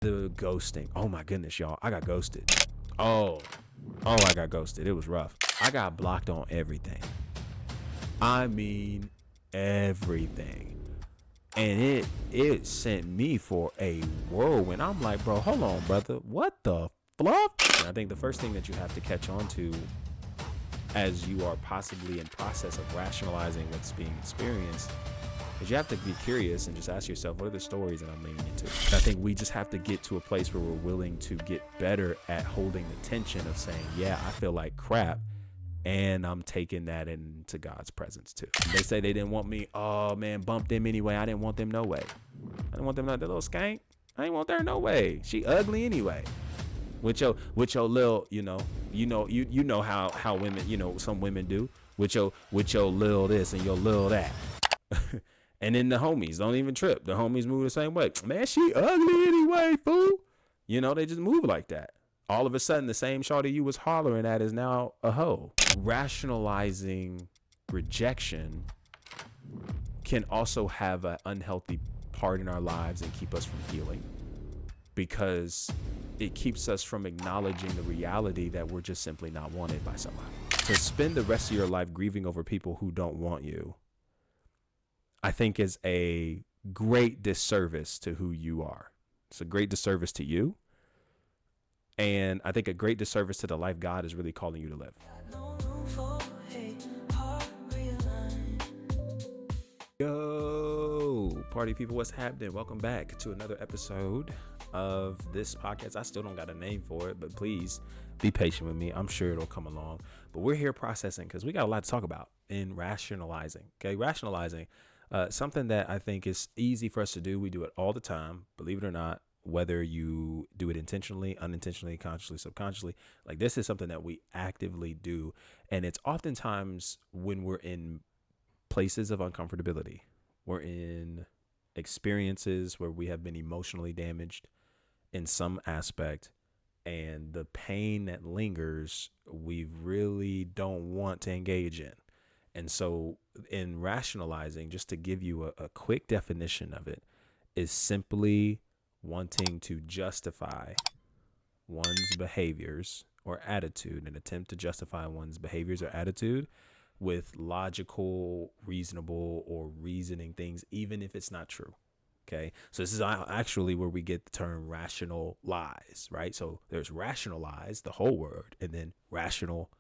The ghosting. Oh my goodness, y'all. I got ghosted. Oh, I got ghosted. It was rough. I got blocked on everything. I mean, everything. And it sent me for a whirlwind. I'm like, bro, hold on, brother. What the fluff? And I think the first thing that you have to catch on to as you are possibly in process of rationalizing what's being experienced is you have to be curious and just ask yourself, what are the stories that I'm leaning into? And I think we just have to get to a place where we're willing to get better at holding the tension of saying, yeah, I feel like crap, and I'm taking that into God's presence too. They say they didn't want me. Oh man, bump them anyway. I didn't want them no way. I didn't want them that little skank. I didn't want her no way. She ugly anyway. With your little, you know how women, some women do with your little this and your little that. And then the homies don't even trip. The homies move the same way. Man, she ugly anyway, fool. They just move like that. All of a sudden, the same shawty you was hollering at is now a hoe. Rationalizing rejection can also have an unhealthy part in our lives and keep us from healing, because it keeps us from acknowledging the reality that we're just simply not wanted by somebody. To spend the rest of your life grieving over people who don't want you, I think, is a great disservice to who you are. It's a great disservice to you. And I think a great disservice to the life God is really calling you to live. Yo, party people, what's happening? Welcome back to another episode of this podcast. I still don't got a name for it, but please be patient with me. I'm sure it'll come along. But we're here processing because we got a lot to talk about in rationalizing. Okay, rationalizing. Something that I think is easy for us to do. We do it all the time, believe it or not, whether you do it intentionally, unintentionally, consciously, subconsciously. Like, this is something that we actively do. And it's oftentimes when we're in places of uncomfortability, we're in experiences where we have been emotionally damaged in some aspect, and the pain that lingers, we really don't want to engage in. And so in rationalizing, just to give you a quick definition of it, is simply wanting to justify one's behaviors or attitude, an attempt to justify one's behaviors or attitude with logical, reasonable, or reasoning things, even if it's not true. Okay, so this is actually where we get the term rationalize, right? So there's rationalize, the whole word, and then rational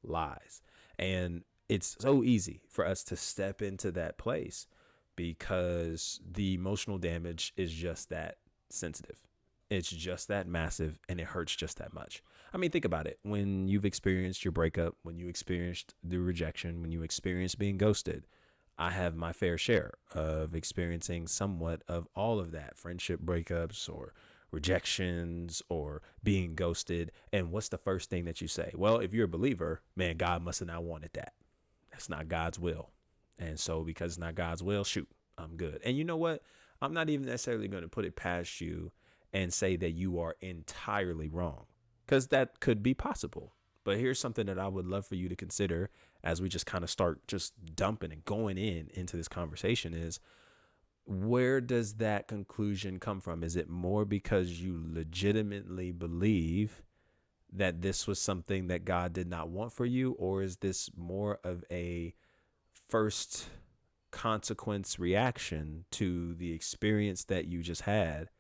lies. And it's so easy for us to step into that place because the emotional damage is just that sensitive. It's just that massive, and it hurts just that much. I mean, think about it. When you've experienced your breakup, when you experienced the rejection, when you experienced being ghosted, I have my fair share of experiencing somewhat of all of that. Friendship breakups or rejections or being ghosted. And what's the first thing that you say? Well, if you're a believer, man, God must have not wanted that. That's not God's will. And so because it's not God's will, shoot, I'm good. And you know what? I'm not even necessarily going to put it past you and say that you are entirely wrong, because that could be possible. But here's something that I would love for you to consider as we just kind of start just dumping and going into this conversation is, where does that conclusion come from? Is it more because you legitimately believe that this was something that God did not want for you? Or is this more of a first consequence reaction to the experience that you just had?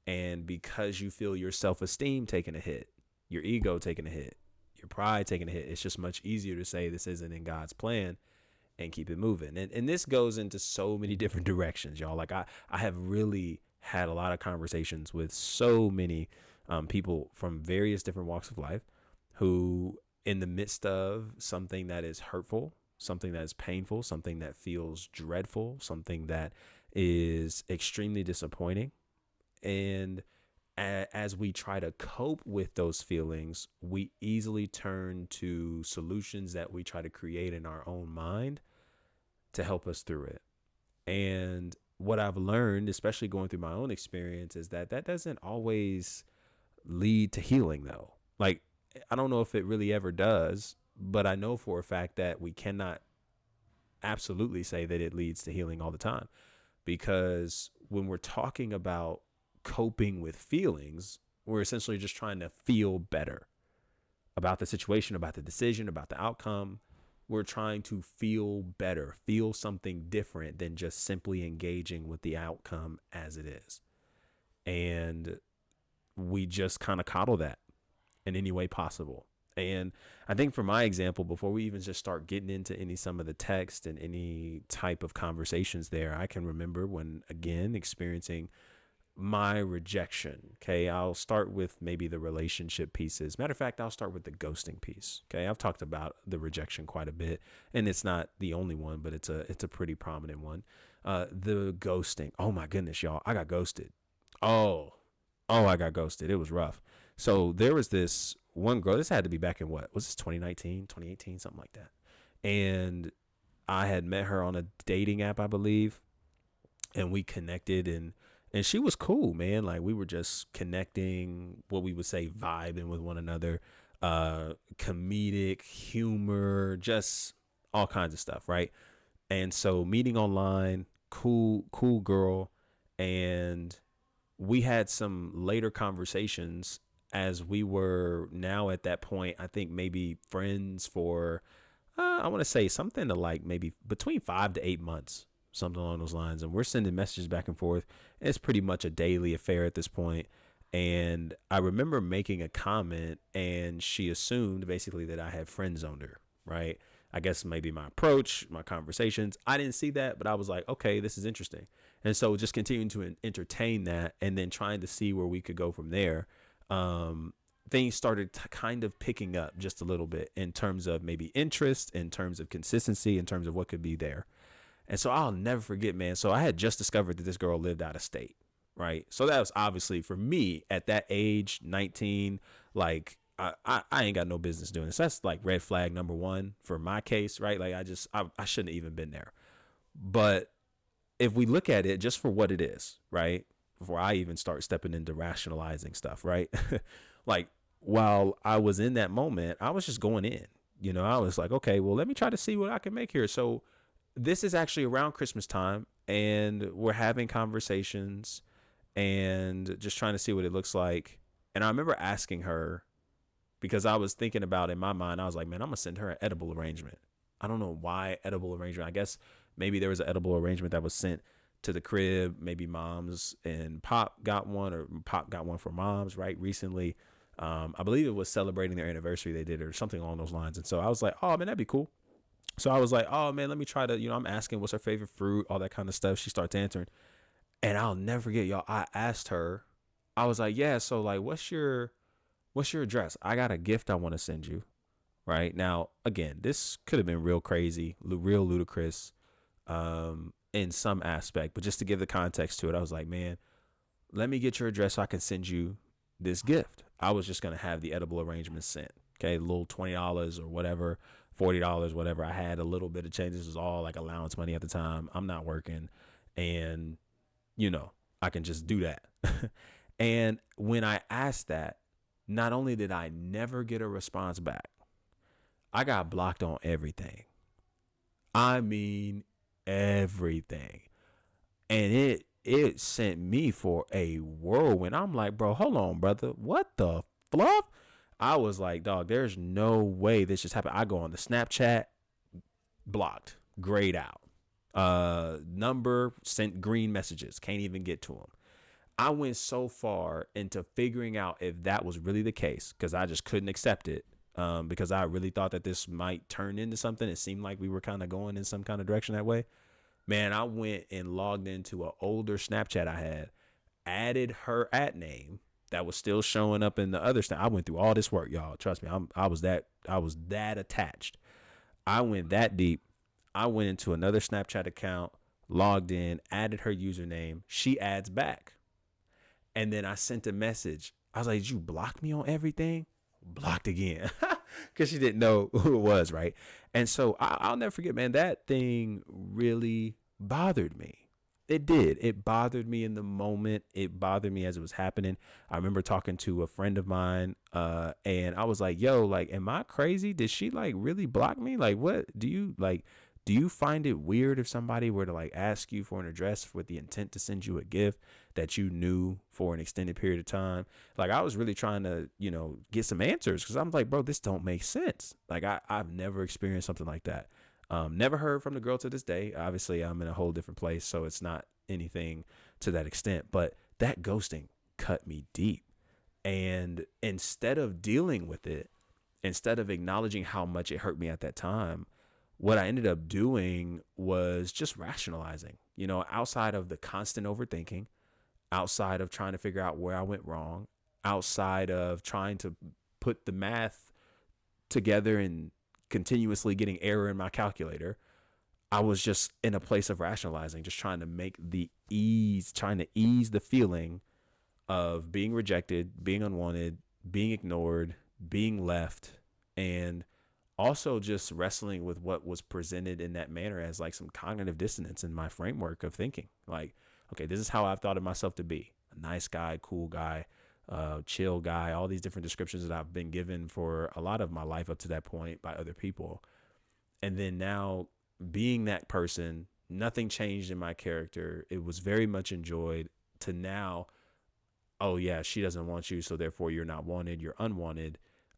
And because you feel your self-esteem taking a hit, your ego taking a hit, your pride taking a hit, it's just much easier to say this isn't in God's plan and keep it moving. And this goes into so many different directions, y'all. Like I have really had a lot of conversations with so many people from various different walks of life who, in the midst of something that is hurtful, something that is painful, something that feels dreadful, something that is extremely disappointing, and as we try to cope with those feelings, we easily turn to solutions that we try to create in our own mind to help us through it. And what I've learned, especially going through my own experience, is that doesn't always lead to healing, though. Like, I don't know if it really ever does, but I know for a fact that we cannot absolutely say that it leads to healing all the time. Because when we're talking about coping with feelings. We're essentially just trying to feel better about the situation, about the decision, about the outcome. We're trying to feel better, feel something different than just simply engaging with the outcome as it is. And we just kind of coddle that in any way possible. And I think for my example, before we even just start getting into some of the text and any type of conversations there, I can remember when, again, experiencing my rejection. Okay. I'll start with maybe the relationship pieces. Matter of fact, I'll start with the ghosting piece. Okay. I've talked about the rejection quite a bit, and it's not the only one, but it's a pretty prominent one. The ghosting. Oh my goodness, y'all. I got ghosted. I got ghosted. It was rough. So there was this one girl. This had to be back in what was this, 2019, 2018, something like that. And I had met her on a dating app, I believe, and we connected, and she was cool, man. Like, we were just connecting, what we would say, vibing with one another, comedic humor, just all kinds of stuff, right? And so meeting online, cool girl, and we had some later conversations as we were now at that point, I think maybe friends for, I want to say something to like maybe between 5 to 8 months, something along those lines. And we're sending messages back and forth. It's pretty much a daily affair at this point. And I remember making a comment, and she assumed basically that I had friend zoned her, right? I guess maybe my approach, my conversations. I didn't see that, but I was like, okay, this is interesting. And so just continuing to entertain that, and then trying to see where we could go from there. Things started kind of picking up just a little bit in terms of maybe interest, in terms of consistency, in terms of what could be there. And so I'll never forget, man. So I had just discovered that this girl lived out of state, right? So that was obviously for me at that age, 19, like I ain't got no business doing this. That's like red flag number one for my case, right? Like I shouldn't have even been there. But if we look at it just for what it is, right? Before I even start stepping into rationalizing stuff, right? Like, while I was in that moment, I was just going in, I was like, okay, well, let me try to see what I can make here. So this is actually around Christmas time, and we're having conversations and just trying to see what it looks like. And I remember asking her, because I was thinking about, in my mind, I was like, man, I'm gonna send her an edible arrangement. I don't know why edible arrangement. I guess maybe there was an edible arrangement that was sent to the crib. Maybe moms and pop got one, or pop got one for moms, right? Recently. I believe it was celebrating their anniversary. They did it or something along those lines. And so I was like, oh man, that'd be cool. So I was like, oh man, let me try to, I'm asking what's her favorite fruit, all that kind of stuff. She starts answering, and I'll never forget, y'all. I asked her, I was like, yeah, so like, what's your address? I got a gift I want to send you. Right now, again, this could have been real crazy, real ludicrous, in some aspect, but just to give the context to it, I was like, man, let me get your address so I can send you this gift. I was just going to have the edible arrangement sent. Okay. A little $20 or whatever, $40, whatever. I had a little bit of change. This was all like allowance money at the time. I'm not working, and I can just do that. And when I asked that, not only did I never get a response back, I got blocked on everything. I mean, everything. And it sent me for a whirlwind. I'm like, bro, hold on, brother. What the fluff? I was like, dog, there's no way this just happened. I go on the Snapchat, blocked, grayed out. Number, sent green messages, can't even get to them. I went so far into figuring out if that was really the case, because I just couldn't accept it. Because I really thought that this might turn into something. It seemed like we were kind of going in some kind of direction that way. Man, I went and logged into an older Snapchat I had, added her @name that was still showing up in the other stuff. I went through all this work, y'all. Trust me, I was that attached. I went that deep. I went into another Snapchat account, logged in, added her username. She adds back. And then I sent a message. I was like, did you block me on everything? Blocked again. Because she didn't know who it was, right? And so I'll never forget, man, that thing really bothered me. It did. It bothered me in the moment. It bothered me as it was happening. I remember talking to a friend of mine, and I was like, yo, like, am I crazy? Did she like really block me? Like, what do you do you find it weird if somebody were to like ask you for an address with the intent to send you a gift that you knew for an extended period of time? Like, I was really trying to, get some answers, because I'm like, bro, this don't make sense. Like, I've never experienced something like that. Never heard from the girl to this day. Obviously, I'm in a whole different place, so it's not anything to that extent. But that ghosting cut me deep. And instead of dealing with it, instead of acknowledging how much it hurt me at that time, what I ended up doing was just rationalizing, outside of the constant overthinking, outside of trying to figure out where I went wrong, outside of trying to put the math together and continuously getting error in my calculator. I was just in a place of rationalizing, just trying to ease the feeling of being rejected, being unwanted, being ignored, being left, and also just wrestling with what was presented in that manner as like some cognitive dissonance in my framework of thinking. Like, okay, this is how I've thought of myself to be: a nice guy, cool guy, chill guy, all these different descriptions that I've been given for a lot of my life up to that point by other people. And then now, being that person, nothing changed in my character. It was very much enjoyed, to now, oh yeah, she doesn't want you, so therefore you're not wanted, you're unwanted,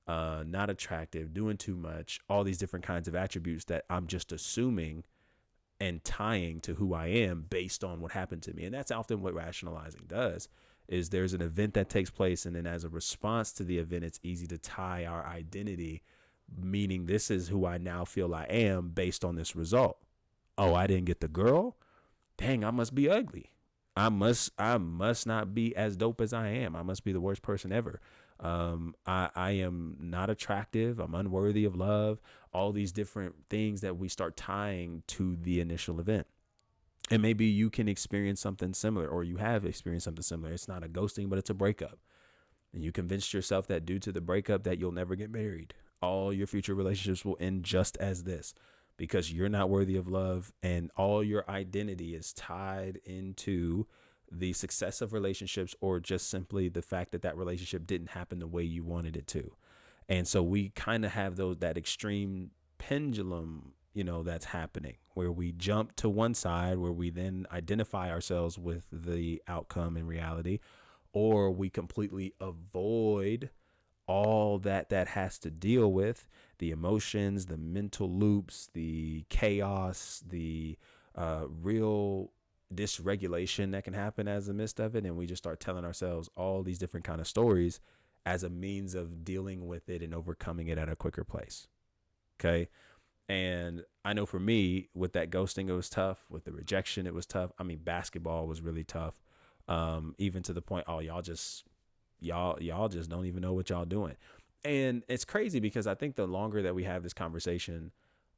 not attractive, doing too much, all these different kinds of attributes that I'm just assuming and tying to who I am based on what happened to me. And that's often what rationalizing does. Is there's an event that takes place, and then as a response to the event, it's easy to tie our identity, meaning this is who I now feel I am based on this result. Oh, I didn't get the girl? Dang, I must be ugly. I must not be as dope as I am. I must be the worst person ever. I am not attractive. I'm unworthy of love. All these different things that we start tying to the initial event. And maybe you can experience something similar, or you have experienced something similar. It's not a ghosting, but it's a breakup. And you convinced yourself that due to the breakup that you'll never get married. All your future relationships will end just as this, because you're not worthy of love, and all your identity is tied into the success of relationships, or just simply the fact that that relationship didn't happen the way you wanted it to. And so we kind of have that extreme pendulum, that's happening, where we jump to one side, where we then identify ourselves with the outcome in reality, or we completely avoid all that has to deal with the emotions, the mental loops, the chaos, the real dysregulation that can happen as a midst of it. And we just start telling ourselves all these different kind of stories as a means of dealing with it and overcoming it at a quicker place. Okay. And I know for me, with that ghosting, it was tough. With the rejection, it was tough. I mean, basketball was really tough. Even to the point, oh, y'all just don't even know what y'all doing. And it's crazy, because I think the longer that we have this conversation,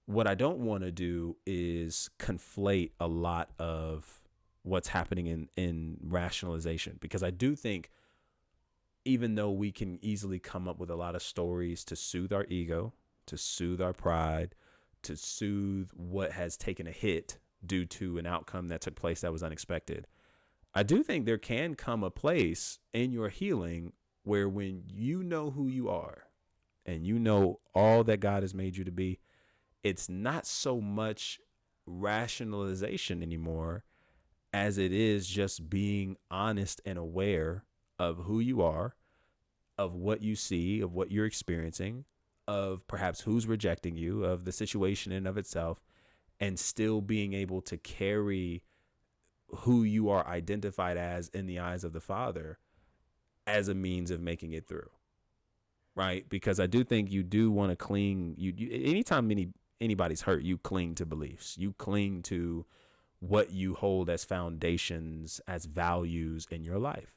what I don't want to do is conflate a lot of what's happening in rationalization, because I do think, even though we can easily come up with a lot of stories to soothe our ego, to soothe our pride, to soothe what has taken a hit due to an outcome that took place that was unexpected, I do think there can come a place in your healing where, when you know who you are and you know all that God has made you to be, it's not so much rationalization anymore as it is just being honest and aware of who you are, of what you see, of what you're experiencing, of perhaps who's rejecting you, of the situation in of itself, and still being able to carry who you are identified as in the eyes of the Father as a means of making it through. Right? Because I do think you do want to cling. Anytime anybody's hurt, you cling to beliefs. You cling to what you hold as foundations, as values in your life.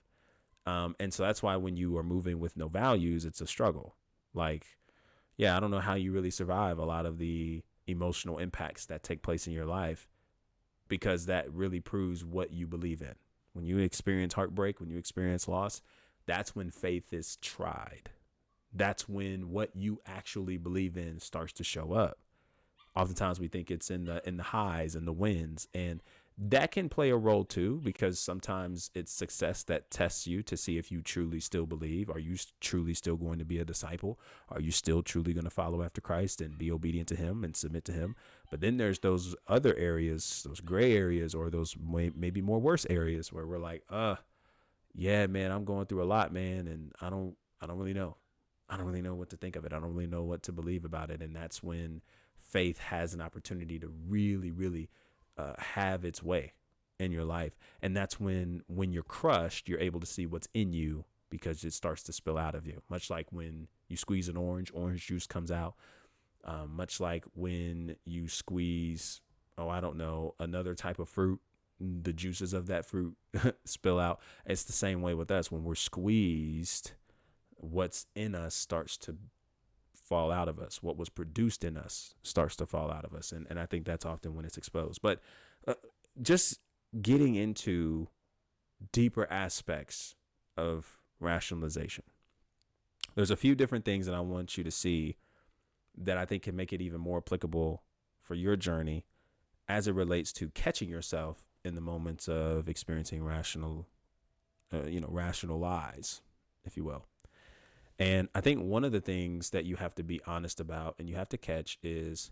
And so that's why when you are moving with no values, it's a struggle. Like, yeah, I don't know how you really survive a lot of the emotional impacts that take place in your life, because that really proves what you believe in. When you experience heartbreak, when you experience loss, that's when faith is tried. That's when what you actually believe in starts to show up. Oftentimes we think it's in the highs and the wins, and That can play a role too, because sometimes it's success that tests you to see if you truly still believe. Are you truly still going to be a disciple? Are you still truly going to follow after Christ and be obedient to him and submit to him? But then there's those other areas, those gray areas, or those maybe more worse areas where we're like, yeah, man, I'm going through a lot, man. And I don't really know. I don't really know what to think of it. I don't really know what to believe about it. And that's when faith has an opportunity to really, really have its way in your life. And that's when you're crushed, you're able to see what's in you because it starts to spill out of you. Much like when you squeeze an orange juice comes out. Much like when you squeeze, I don't know, another type of fruit, the juices of that fruit spill out. It's the same way with us. When we're squeezed, what's in us starts to fall out of us. What was produced in us starts to fall out of us. And I think that's often when it's exposed. But just getting into deeper aspects of rationalization, there's a few different things that I want you to see that I think can make it even more applicable for your journey as it relates to catching yourself in the moments of experiencing rationalize, if you will. And I think one of the things that you have to be honest about and you have to catch is,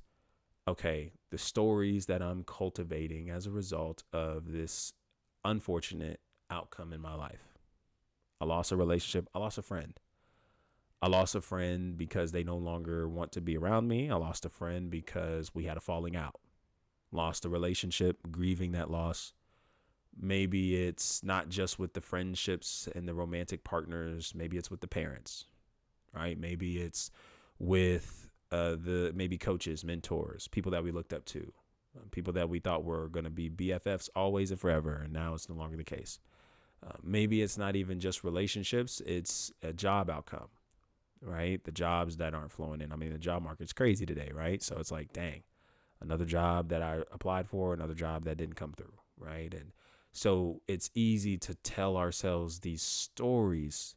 okay, the stories that I'm cultivating as a result of this unfortunate outcome in my life. I lost a relationship. I lost a friend. I lost a friend because they no longer want to be around me. I lost a friend because we had a falling out. Lost a relationship, grieving that loss. Maybe it's not just with the friendships and the romantic partners. Maybe it's with the parents, right? Maybe it's with maybe coaches, mentors, people that we looked up to, people that we thought were going to be BFFs always and forever, and now it's no longer the case. Maybe it's not even just relationships, it's a job outcome, right? The jobs that aren't flowing in. I mean, the job market's crazy today, right? So it's like, dang, another job that I applied for, another job that didn't come through, right? And so it's easy to tell ourselves these stories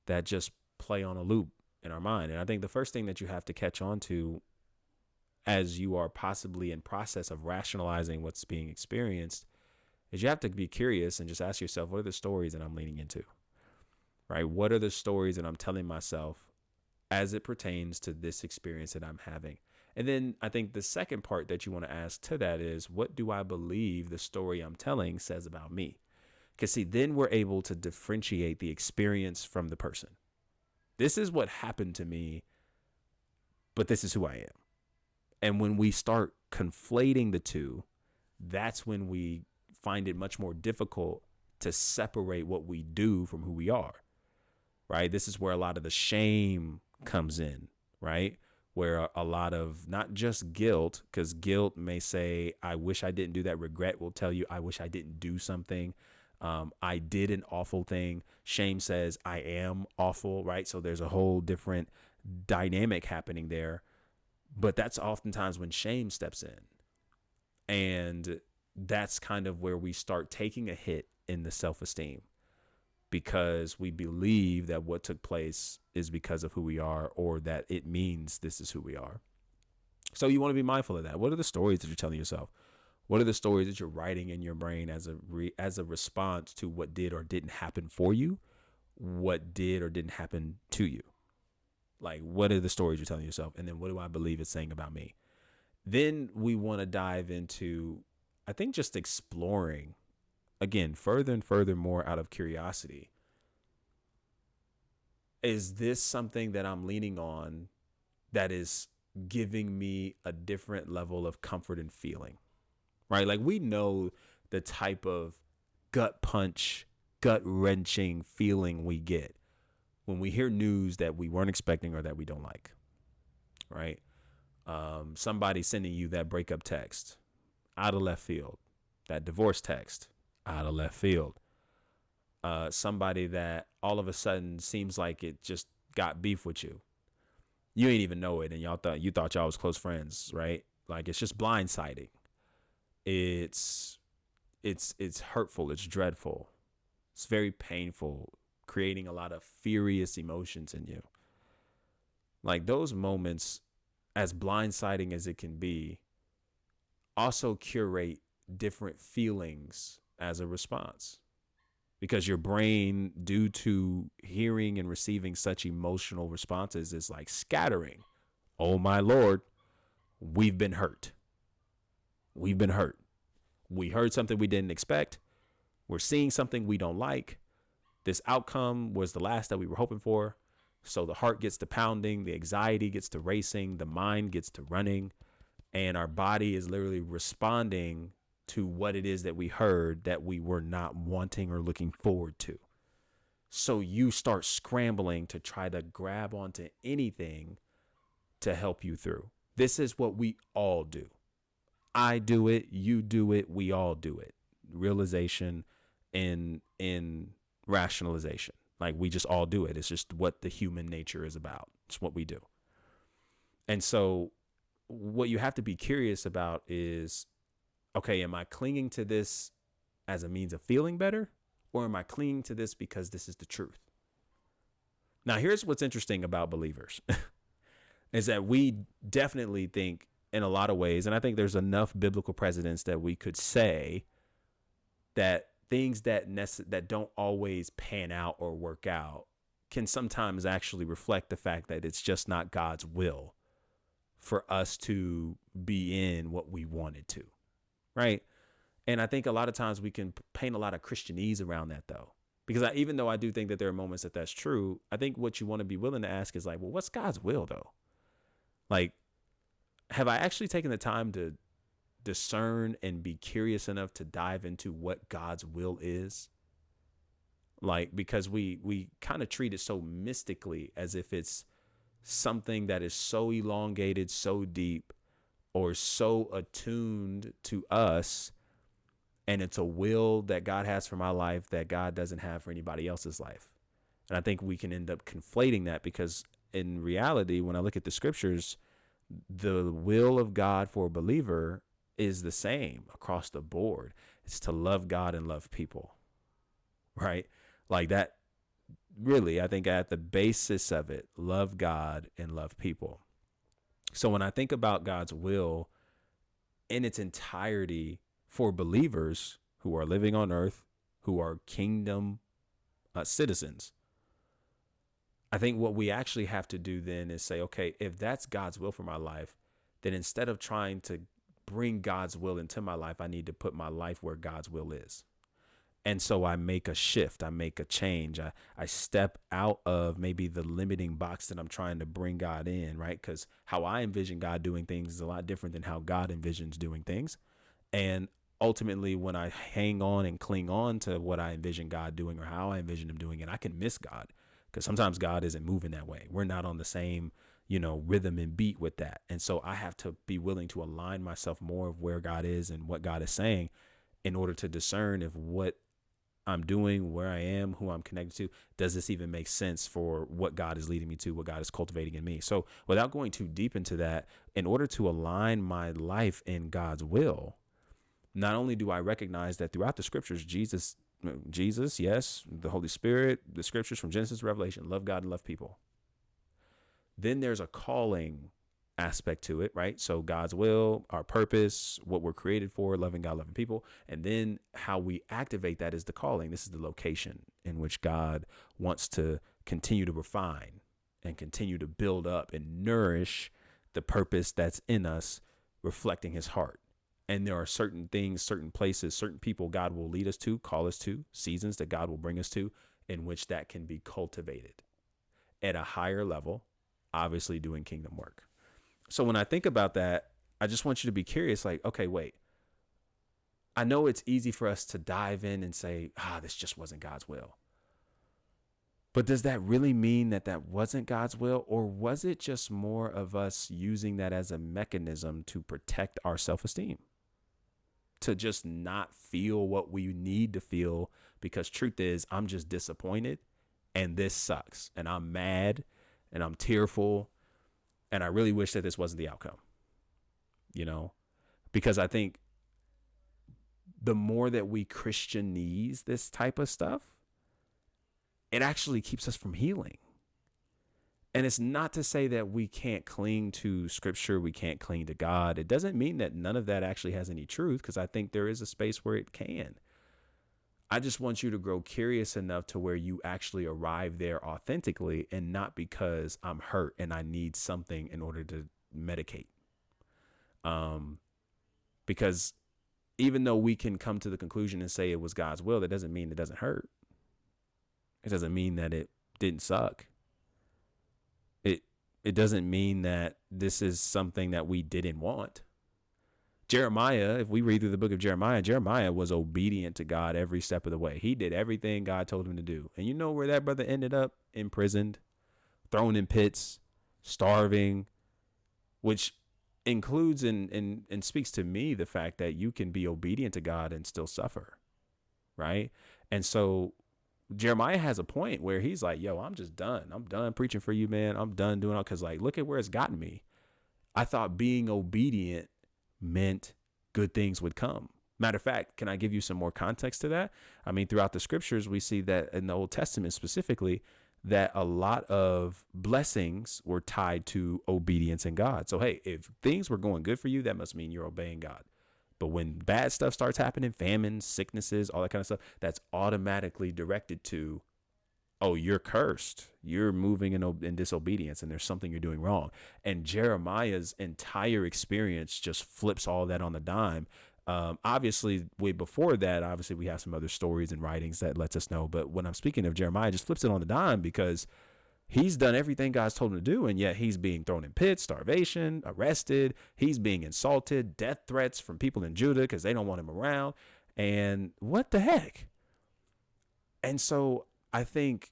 that just play on a loop in our mind. And I think the first thing that you have to catch on to as you are possibly in process of rationalizing what's being experienced is you have to be curious and just ask yourself, what are the stories that I'm leaning into, right? What are the stories that I'm telling myself as it pertains to this experience that I'm having? And then I think the second part that you want to ask to that is, what do I believe the story I'm telling says about me? Because see, then we're able to differentiate the experience from the person. This is what happened to me, but this is who I am. And when we start conflating the two, that's when we find it much more difficult to separate what we do from who we are, right? This is where a lot of the shame comes in, right? Where a lot of not just guilt, because guilt may say, I wish I didn't do that. Regret will tell you, I wish I didn't do something. I did an awful thing. Shame says I am awful, right? So there's a whole different dynamic happening there. But that's oftentimes when shame steps in. And that's kind of where we start taking a hit in the self-esteem because we believe that what took place is because of who we are, or that it means this is who we are. So you want to be mindful of that. What are the stories that you're telling yourself? What are the stories that you're writing in your brain as a response to what did or didn't happen for you? What did or didn't happen to you? Like, what are the stories you're telling yourself? And then what do I believe it's saying about me? Then we want to dive into, I think, just exploring, again, further and further more out of curiosity. Is this something that I'm leaning on that is giving me a different level of comfort and feeling? Right? Like, we know the type of gut punch, gut wrenching feeling we get when we hear news that we weren't expecting or that we don't like, right? Somebody sending you that breakup text out of left field, that divorce text out of left field. Somebody that all of a sudden seems like it just got beef with you. You ain't even know it, and you thought y'all was close friends, right? Like, it's just blindsiding. It's hurtful. It's dreadful. It's very painful, creating a lot of furious emotions in you. Like, those moments, as blindsiding as it can be, also curate different feelings as a response, because your brain, due to hearing and receiving such emotional responses, is like scattering. Oh my Lord, we've been hurt. We've been hurt. We heard something we didn't expect. We're seeing something we don't like. This outcome was the last that we were hoping for. So the heart gets to pounding, the anxiety gets to racing, the mind gets to running, and our body is literally responding to what it is that we heard that we were not wanting or looking forward to. So you start scrambling to try to grab onto anything to help you through. This is what we all do. I do it, you do it, we all do it. Realization in rationalization. Like, we just all do it. It's just what the human nature is about. It's what we do. And so what you have to be curious about is, okay, am I clinging to this as a means of feeling better? Or am I clinging to this because this is the truth? Now, here's what's interesting about believers is that we definitely think in a lot of ways, and I think there's enough biblical precedents that we could say that things that don't always pan out or work out can sometimes actually reflect the fact that it's just not God's will for us to be in what we wanted to, right? And I think a lot of times we can paint a lot of Christianese around that, though, because even though I do think that there are moments that that's true, I think what you want to be willing to ask is like, well, what's God's will, though? Like, have I actually taken the time to discern and be curious enough to dive into what God's will is? Like, because we kind of treat it so mystically, as if it's something that is so elongated, so deep, or so attuned to us, and it's a will that God has for my life that God doesn't have for anybody else's life. And I think we can end up conflating that, because in reality, when I look at the scriptures, the will of God for a believer is the same across the board. It's to love God and love people, right? Like that, really, I think at the basis of it, love God and love people. So when I think about God's will in its entirety for believers who are living on earth, who are kingdom citizens, I think what we actually have to do then is say, okay, if that's God's will for my life, then instead of trying to bring God's will into my life, I need to put my life where God's will is. And so I make a shift, I make a change. I step out of maybe the limiting box that I'm trying to bring God in, right? Because how I envision God doing things is a lot different than how God envisions doing things. And ultimately, when I hang on and cling on to what I envision God doing or how I envision him doing it, I can miss God, because sometimes God isn't moving that way. We're not on the same, rhythm and beat with that. And so I have to be willing to align myself more of where God is and what God is saying in order to discern if what I'm doing, where I am, who I'm connected to, does this even make sense for what God is leading me to, what God is cultivating in me? So without going too deep into that, in order to align my life in God's will, not only do I recognize that throughout the scriptures, Jesus, yes, the Holy Spirit, the scriptures from Genesis to Revelation, love God and love people. Then there's a calling aspect to it, right? So God's will, our purpose, what we're created for, loving God, loving people. And then how we activate that is the calling. This is the location in which God wants to continue to refine and continue to build up and nourish the purpose that's in us, reflecting his heart. And there are certain things, certain places, certain people God will lead us to, call us to, seasons that God will bring us to, in which that can be cultivated at a higher level, obviously doing kingdom work. So when I think about that, I just want you to be curious, like, okay, wait, I know it's easy for us to dive in and say, this just wasn't God's will. But does that really mean that that wasn't God's will? Or was it just more of us using that as a mechanism to protect our self-esteem? To just not feel what we need to feel, because truth is, I'm just disappointed and this sucks and I'm mad and I'm tearful and I really wish that this wasn't the outcome, because I think the more that we Christianese this type of stuff, it actually keeps us from healing. And it's not to say that we can't cling to scripture, we can't cling to God. It doesn't mean that none of that actually has any truth, because I think there is a space where it can. I just want you to grow curious enough to where you actually arrive there authentically, and not because I'm hurt and I need something in order to medicate. Because even though we can come to the conclusion and say it was God's will, that doesn't mean it doesn't hurt. It doesn't mean that it didn't suck. It doesn't mean that this is something that we didn't want. Jeremiah, if we read through the book of Jeremiah, Jeremiah was obedient to God every step of the way. He did everything God told him to do. And you know where that brother ended up? Imprisoned, thrown in pits, starving, which includes and speaks to me the fact that you can be obedient to God and still suffer, right? And so Jeremiah has a point where he's like, yo, I'm just done. I'm done preaching for you, man. I'm done doing all, because like, look at where it's gotten me. I thought being obedient meant good things would come. Matter of fact, can I give you some more context to that? I mean, throughout the scriptures, we see that in the Old Testament specifically, that a lot of blessings were tied to obedience in God. So, hey, if things were going good for you, that must mean you're obeying God. But when bad stuff starts happening, famines, sicknesses, all that kind of stuff, that's automatically directed to, oh, you're cursed. You're moving in disobedience, and there's something you're doing wrong. And Jeremiah's entire experience just flips all that on the dime. Obviously, way before that, obviously, we have some other stories and writings that lets us know. But when I'm speaking of Jeremiah, just flips it on the dime, because he's done everything God's told him to do, and yet he's being thrown in pits, starvation, arrested. He's being insulted, death threats from people in Judah because they don't want him around. And what the heck? And so I think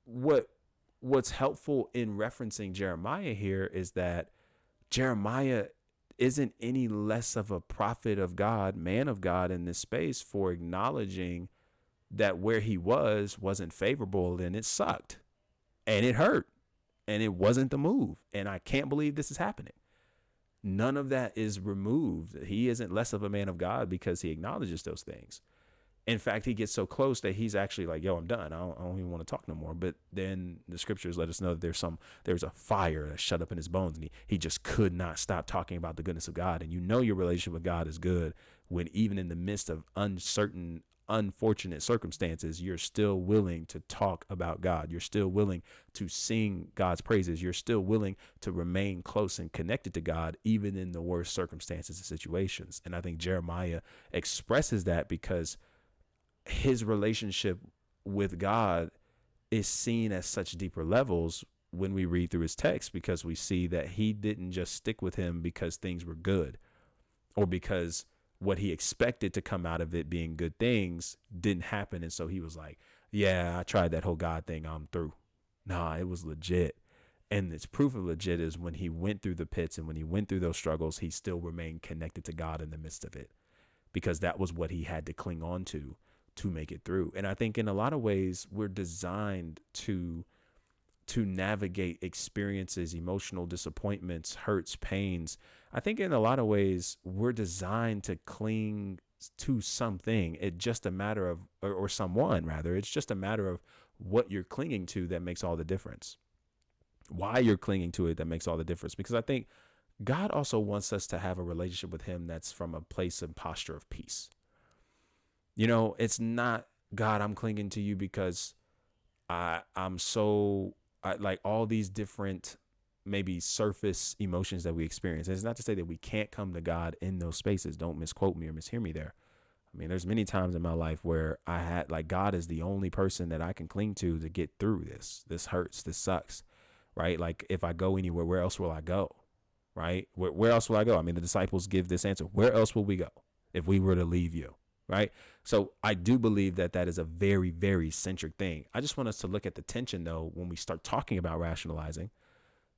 what's helpful in referencing Jeremiah here is that Jeremiah isn't any less of a prophet of God, man of God in this space, for acknowledging that where he wasn't favorable, and it sucked and it hurt and it wasn't the move. And I can't believe this is happening. None of that is removed. He isn't less of a man of God because he acknowledges those things. In fact, he gets so close that he's actually like, yo, I'm done. I don't even want to talk no more. But then the scriptures let us know that there's a fire that's shut up in his bones, and he just could not stop talking about the goodness of God. And you know your relationship with God is good when even in the midst of uncertain, unfortunate circumstances, you're still willing to talk about God. You're still willing to sing God's praises. You're still willing to remain close and connected to God, even in the worst circumstances and situations. And I think Jeremiah expresses that because his relationship with God is seen at such deeper levels when we read through his text, because we see that he didn't just stick with him because things were good, or because what he expected to come out of it being good things didn't happen. And so he was like, yeah, I tried that whole God thing. I'm through. Nah, it was legit. And it's proof of legit is when he went through the pits and when he went through those struggles, he still remained connected to God in the midst of it, because that was what he had to cling on to make it through. And I think in a lot of ways we're designed to navigate experiences, emotional disappointments, hurts, pains. I think in a lot of ways we're designed to cling to something. It's just a matter of, or someone rather, it's just a matter of what you're clinging to that makes all the difference. Why you're clinging to it that makes all the difference. Because I think God also wants us to have a relationship with him that's from a place and posture of peace. You know, it's not, God, I'm clinging to you because I'm so, like all these different maybe surface emotions that we experience. And it's not to say that we can't come to God in those spaces. Don't misquote me or mishear me there. I mean, there's many times in my life where I had like, God is the only person that I can cling to get through this. This hurts. This sucks. Right? Like if I go anywhere, where else will I go? Right? Where else will I go? I mean, the disciples give this answer. Where else will we go if we were to leave you? Right? So I do believe that that is a very, very centric thing. I just want us to look at the tension, though, when we start talking about rationalizing,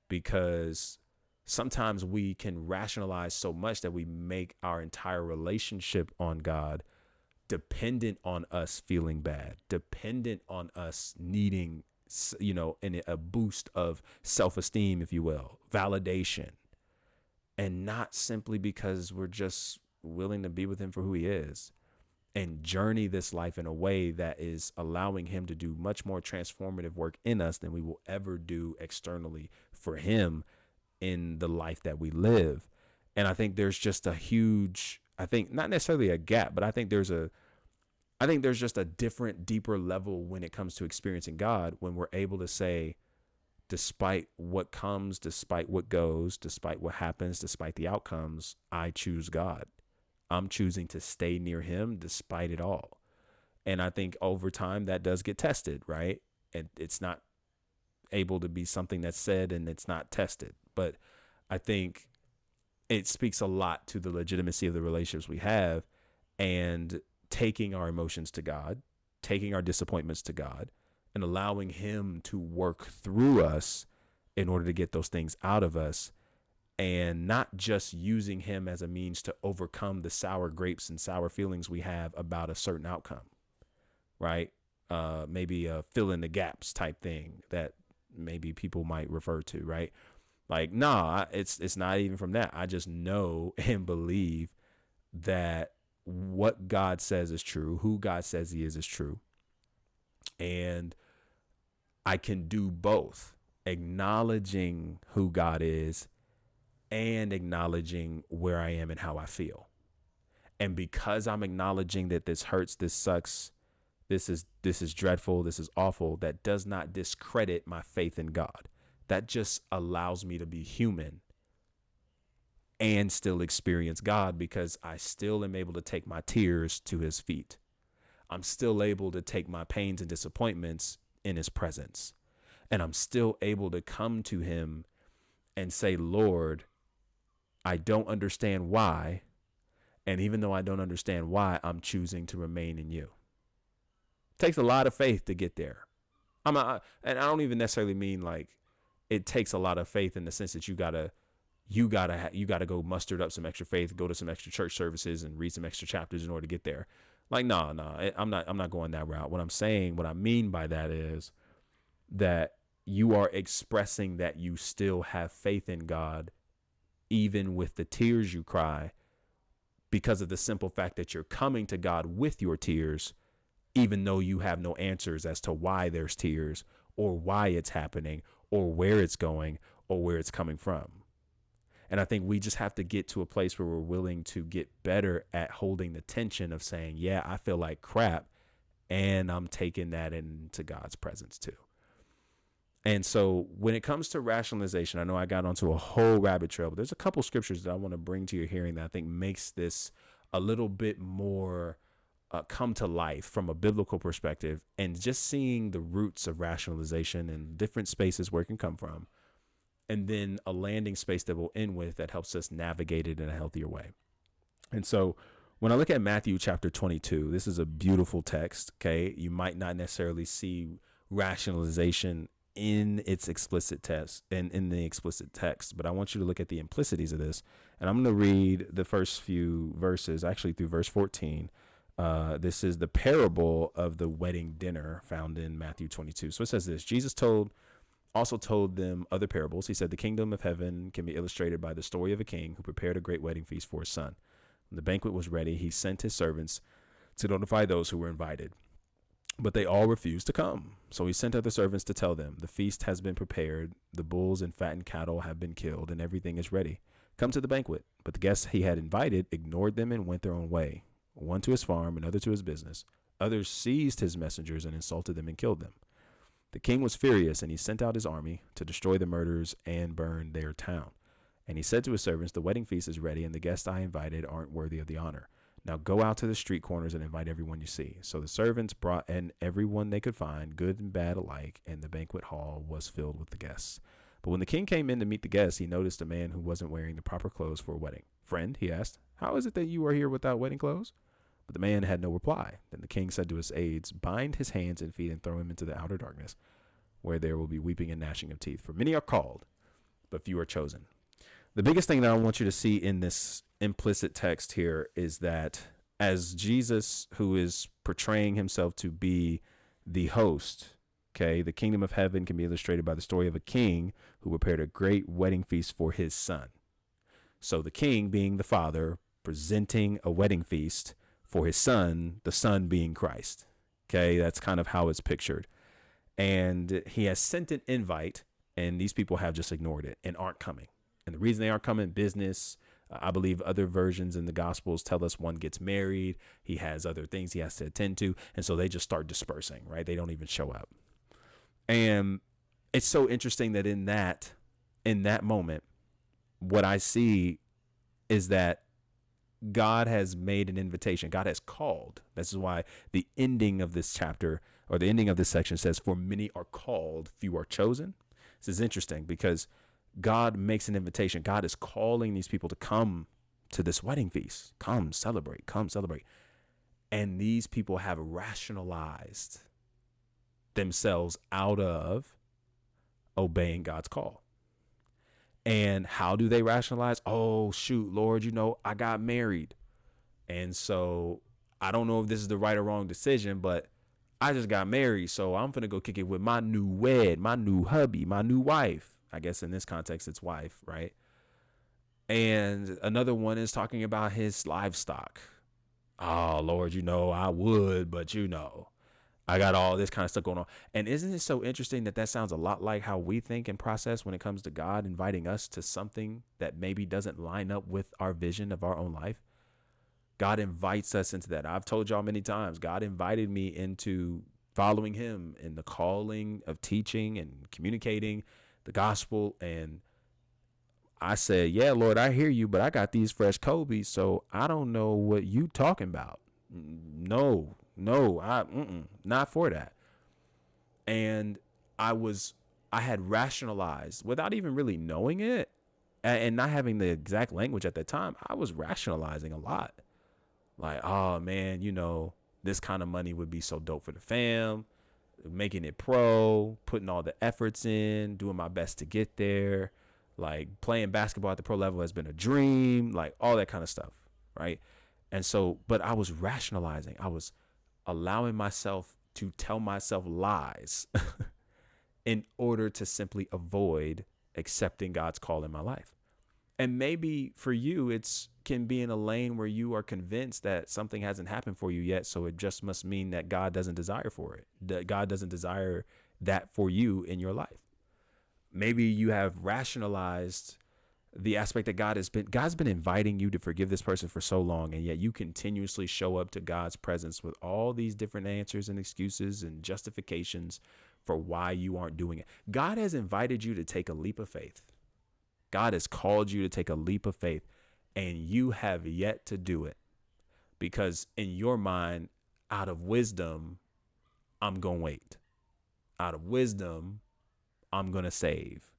because sometimes we can rationalize so much that we make our entire relationship on God dependent on us feeling bad, dependent on us needing, you know, a boost of self-esteem, if you will, validation, and not simply because we're just willing to be with him for who he is. and journey this life in a way that is allowing him to do much more transformative work in us than we will ever do externally for him in the life that we live. And I think there's just a huge, I think not necessarily a gap, but I think there's just a different, deeper level when it comes to experiencing God, when we're able to say, despite what comes, despite what goes, despite what happens, despite the outcomes, I choose God. I'm choosing to stay near him despite it all. And I think over time that does get tested, right? And it's not able to be something that's said and it's not tested. But I think it speaks a lot to the legitimacy of the relationships we have, and taking our emotions to God, taking our disappointments to God, and allowing him to work through us in order to get those things out of us, and not just using him as a means to overcome the sour grapes and sour feelings we have about a certain outcome, right? Maybe a fill in the gaps type thing that maybe people might refer to, right? Like, nah, it's not even from that. I just know and believe that what God says is true, who God says he is true. And I can do both, acknowledging who God is and acknowledging where I am and how I feel. And because I'm acknowledging that this hurts, this sucks, this is dreadful, this is awful, that does not discredit my faith in God. That just allows me to be human and still experience God, because I still am able to take my tears to his feet. I'm still able to take my pains and disappointments in his presence. And I'm still able to come to him and say, Lord, I don't understand why. And even though I don't understand why, I'm choosing to remain in you. It takes a lot of faith to get there. And I don't even necessarily mean like it takes a lot of faith in the sense that you gotta go muster up some extra faith, go to some extra church services and read some extra chapters in order to get there. Like, no, I'm not going that route. What I mean by that is that you are expressing that you still have faith in God, even with the tears you cry, because of the simple fact that you're coming to God with your tears, even though you have no answers as to why there's tears or why it's happening or where it's going or where it's coming from. And I think we just have to get to a place where we're willing to get better at holding the tension of saying, yeah, I feel like crap, and I'm taking that into God's presence too. And so when it comes to rationalization, I know I got onto a whole rabbit trail, but there's a couple scriptures that I want to bring to your hearing that I think makes this a little bit more come to life from a biblical perspective, and just seeing the roots of rationalization and different spaces where it can come from, and then a landing space that we'll end with that helps us navigate it in a healthier way. And so when I look at Matthew chapter 22, this is a beautiful text. Okay. You might not necessarily see rationalization in its explicit text and in the explicit text, but I want you to look at the implicities of this. And I'm going to read the first few verses, actually through verse 14. This is the parable of the wedding dinner found in Matthew 22. So it says this: Jesus also told them other parables. He said, the kingdom of heaven can be illustrated by the story of a king who prepared a great wedding feast for his son. When the banquet was ready, he sent his servants to notify those who were invited, but they all refused to come. So he sent other servants to tell them, the feast has been prepared, the bulls and fattened cattle have been killed, and everything is ready. Come to the banquet. But the guests he had invited ignored them and went their own way, one to his farm, another to his business. Others seized his messengers and insulted them and killed them. The king was furious, and he sent out his army to destroy the murderers and burn their town. And he said to his servants, the wedding feast is ready, and the guests I invited aren't worthy of the honor. Now go out to the street corners and invite everyone you see. So the servants brought in everyone they could find, good and bad alike, and the banquet hall was filled with the guests. But when the king came in to meet the guests, he noticed a man who wasn't wearing the proper clothes for a wedding. Friend, he asked, how is it that you are here without wedding clothes? But the man had no reply. Then the king said to his aides, bind his hands and feet and throw him into the outer darkness, where there will be weeping and gnashing of teeth. For many are called, but few are chosen. The biggest thing that I want you to see in this implicit text here is that as Jesus, who is portraying himself to be the host, okay, the kingdom of heaven can be illustrated by the story of a king who prepared a great wedding feast for his son. So the king, being the father, presenting a wedding feast for his son, the son being Christ. Okay, that's kind of how it's pictured. And he has sent an invite, and these people have just ignored it and aren't coming. And the reason they aren't coming, business. I believe other versions in the Gospels tell us one gets married. He has other things he has to attend to. And so they just start dispersing, right? They don't even show up. And it's so interesting that in that moment, what I see is that God has made an invitation. God has called. This is why the ending of this chapter, or the ending of this section, says, for many are called, few are chosen. This is interesting because God makes an invitation. God is calling these people to come to this wedding feast. Come celebrate, come celebrate. And these people have rationalized themselves out of obeying God's call. And how do they rationalize? Oh, shoot, Lord, I got married. And so I don't know if this is the right or wrong decision, but I just got married. So I'm going to go kick it with my new hubby, my new wife. I guess in this context, it's wife, right? And another one is talking about his livestock. Oh, Lord, I would, but I got all this kind of stuff going on. And isn't it so interesting that sounds a lot like how we think and process when it comes to God inviting us to something that maybe doesn't line up with our vision of our own life? God invites us into that. I've told y'all many times, God invited me into following him in the calling of teaching and communicating the gospel. And I said, yeah, Lord, I hear you, but I got these fresh Kobe's, so I don't know what you talking about. No, not for that. And I had rationalized without even really knowing it and not having the exact language at that time. I was rationalizing a lot. Like, oh man, this kind of money would be so dope for the fam, making it pro, putting all the efforts in, doing my best to get there. Like playing basketball at the pro level has been a dream, like all that kind of stuff. Right. And so, but I was rationalizing. I was allowing myself to tell myself lies in order to simply avoid accepting God's call in my life. And maybe for you, it's can be in a lane where you are convinced that something hasn't happened for you yet. So it just must mean that God doesn't desire for it, that God doesn't desire that for you in your life. Maybe you have rationalized the aspect that God's been inviting you to forgive this person for so long. And yet you continuously show up to God's presence with all these different answers and excuses and justifications for why you aren't doing it. God has invited you to take a leap of faith. God has called you to take a leap of faith, and you have yet to do it because in your mind, out of wisdom, I'm going to wait. Out of wisdom, I'm going to save.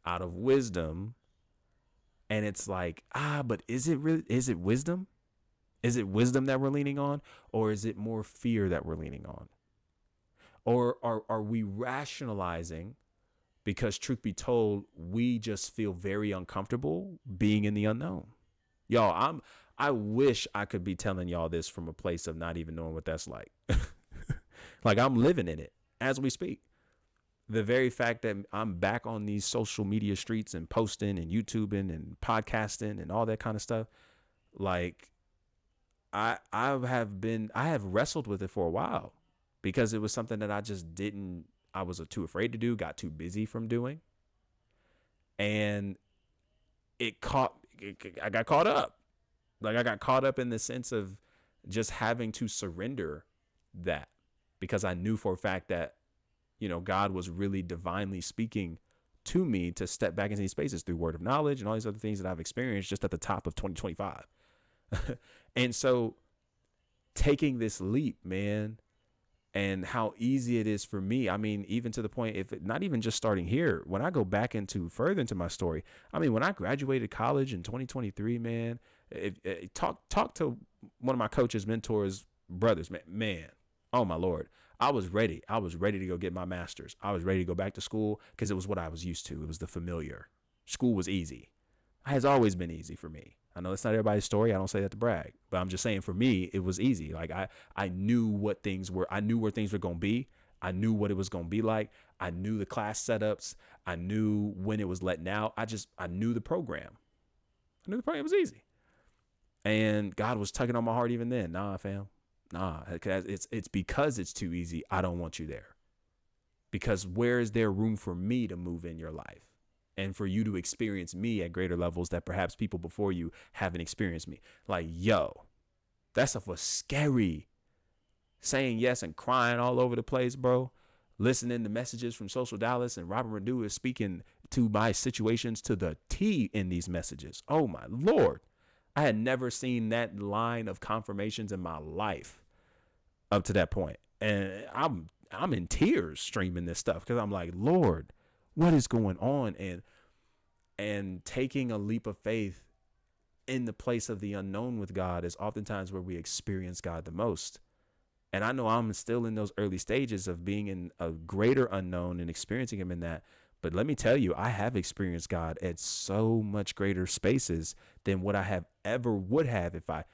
Out of wisdom. And it's like, but is it wisdom? Is it wisdom that we're leaning on? Or is it more fear that we're leaning on? Or are we rationalizing because, truth be told, we just feel very uncomfortable being in the unknown? Y'all, I wish I could be telling y'all this from a place of not even knowing what that's like. Like I'm living in it as we speak. The very fact that I'm back on these social media streets and posting and YouTubing and podcasting and all that kind of stuff. Like I have wrestled with it for a while because it was something that I was too afraid to do, got too busy from doing. And I got caught up. Like I got caught up in the sense of just having to surrender that because I knew for a fact that, God was really divinely speaking to me to step back into these spaces through word of knowledge and all these other things that I've experienced just at the top of 2025. And so taking this leap, man, and how easy it is for me. I mean, even to the point, not even just starting here, when I go back further into my story, I mean, when I graduated college in 2023, man, talk to one of my coaches, mentors, brothers, man, oh my Lord. I was ready. I was ready to go get my master's. I was ready to go back to school because it was what I was used to. It was the familiar. School was easy. It has always been easy for me. I know it's not everybody's story. I don't say that to brag, but I'm just saying for me, it was easy. Like I knew what things were. I knew where things were going to be. I knew what it was going to be like. I knew the class setups. I knew when it was letting out. I knew the program. I knew the program was easy. And God was tugging on my heart even then. Nah, fam. Nah, it's because it's too easy. I don't want you there. Because where is there room for me to move in your life and for you to experience me at greater levels that perhaps people before you haven't experienced me? Like, yo, that stuff was scary. Saying yes and crying all over the place, bro. Listening to messages from Social Dallas and Robert Renew is speaking to my situations to the T in these messages. Oh my Lord. I had never seen that line of confirmations in my life up to that point. And I'm in tears streaming this stuff because I'm like, Lord, what is going on? And taking a leap of faith in the place of the unknown with God is oftentimes where we experience God the most. And I know I'm still in those early stages of being in a greater unknown and experiencing him in that. But let me tell you, I have experienced God at so much greater spaces than what I have ever would have if I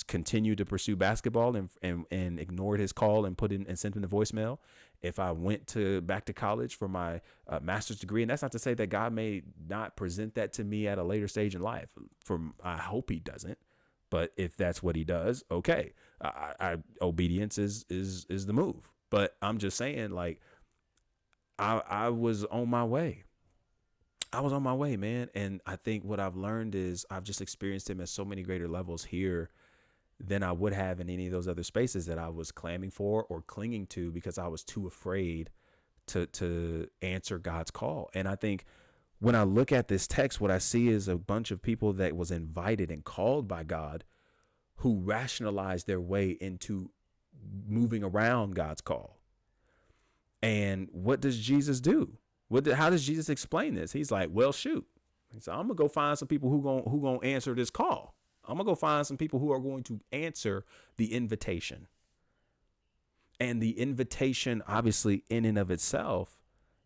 continued to pursue basketball and ignored his call and put in and sent him the voicemail. If I went back to college for my master's degree, and that's not to say that God may not present that to me at a later stage in life. I hope he doesn't. But if that's what he does, okay. Obedience is the move. But I'm just saying, like, I was on my way. I was on my way, man. And I think what I've learned is I've just experienced him at so many greater levels here than I would have in any of those other spaces that I was clamming for or clinging to because I was too afraid to answer God's call. And I think when I look at this text, what I see is a bunch of people that was invited and called by God who rationalized their way into moving around God's call. And what does Jesus do? How does Jesus explain this? He's like, well, shoot. So I'm gonna go find some people who gonna answer this call. I'm gonna go find some people who are going to answer the invitation. And the invitation, obviously, in and of itself,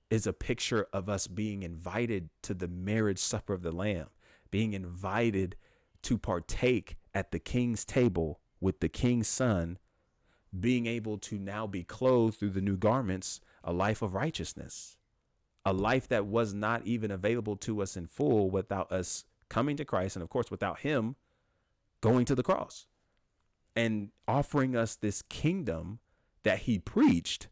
is a picture of us being invited to the marriage supper of the Lamb, being invited to partake at the King's table with the King's Son, being able to now be clothed through the new garments, a life of righteousness, a life that was not even available to us in full without us coming to Christ. And of course, without him going to the cross and offering us this kingdom that he preached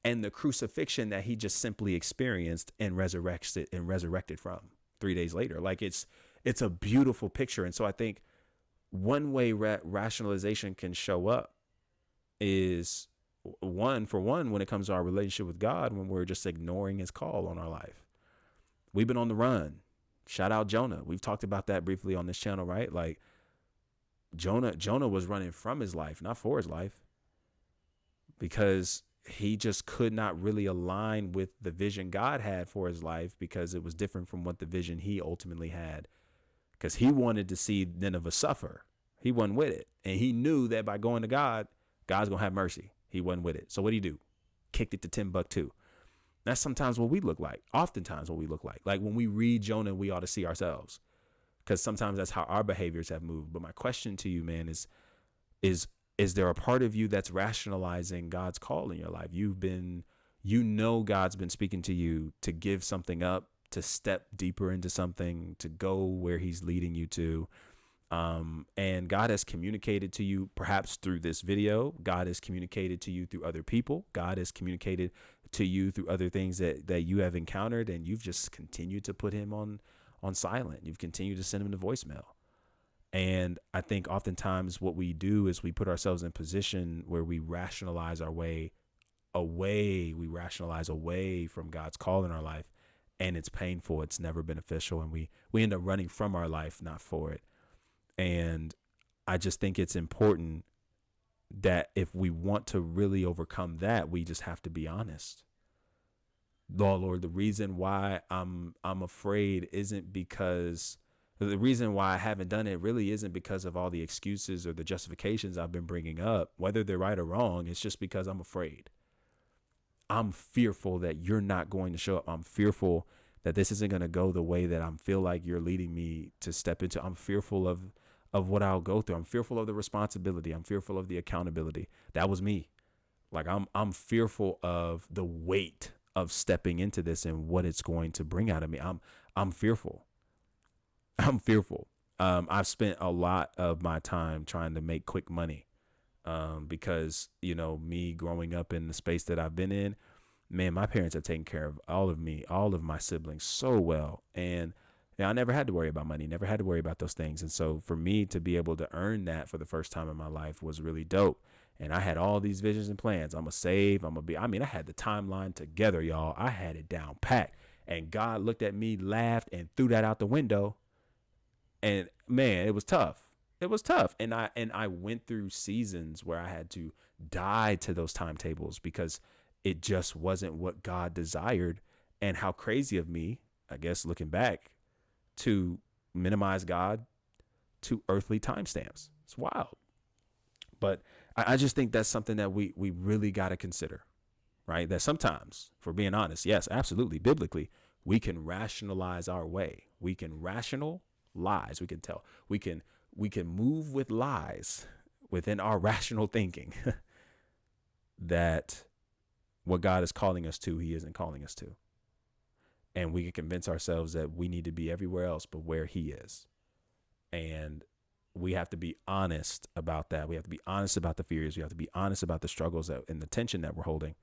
and the crucifixion that he just simply experienced and resurrected from 3 days later. Like it's a beautiful picture. And so I think one way rationalization can show up is when it comes to our relationship with God, when we're just ignoring his call on our life. We've been on the run. Shout out Jonah. We've talked about that briefly on this channel, right? Like Jonah was running from his life, not for his life, because he just could not really align with the vision God had for his life because it was different from what the vision he ultimately had. Because he wanted to see Nineveh suffer. He wasn't with it. And he knew that by going to God, God's going to have mercy. He wasn't with it. So what did he do? Kicked it to Timbuktu. That's sometimes what we look like. Oftentimes what we look like. Like when we read Jonah, we ought to see ourselves. Because sometimes that's how our behaviors have moved. But my question to you, man, is there a part of you that's rationalizing God's call in your life? God's been speaking to you to give something up, to step deeper into something, to go where he's leading you to. And God has communicated to you perhaps through this video. God has communicated to you through other people. God has communicated to you through other things that you have encountered, and you've just continued to put him on silent. You've continued to send him the voicemail. And I think oftentimes what we do is we put ourselves in position where we rationalize our way away. We rationalize away from God's call in our life, and it's painful. It's never beneficial. And we end up running from our life, not for it. And I just think it's important that if we want to really overcome that, we just have to be honest. Lord, the reason why I'm afraid isn't because the reason why I haven't done it really isn't because of all the excuses or the justifications I've been bringing up, whether they're right or wrong. It's just because I'm afraid. I'm fearful that you're not going to show up. I'm fearful that this isn't going to go the way that I feel like you're leading me to step into. I'm fearful of what I'll go through. I'm fearful of the responsibility. I'm fearful of the accountability. That was me. Like I'm fearful of the weight of stepping into this and what it's going to bring out of me. I'm fearful. I'm fearful. I've spent a lot of my time trying to make quick money, because, me growing up in the space that I've been in, man, my parents have taken care of all of me, all of my siblings so well. And I never had to worry about money, never had to worry about those things. And so for me to be able to earn that for the first time in my life was really dope. And I had all these visions and plans. I'm going to save. I had the timeline together, y'all. I had it down packed. And God looked at me, laughed, and threw that out the window. And man, it was tough. It was tough. And I went through seasons where I had to die to those timetables because it just wasn't what God desired. And how crazy of me, I guess, looking back, to minimize God to earthly timestamps. It's wild. But I just think that's something that we really got to consider, right? That sometimes, for being honest, yes, absolutely, biblically, we can rationalize our way. We can rational lies. We can tell. We can move with lies within our rational thinking that what God is calling us to, he isn't calling us to. And we can convince ourselves that we need to be everywhere else but where he is. And we have to be honest about that. We have to be honest about the fears. We have to be honest about the struggles and the tension that we're holding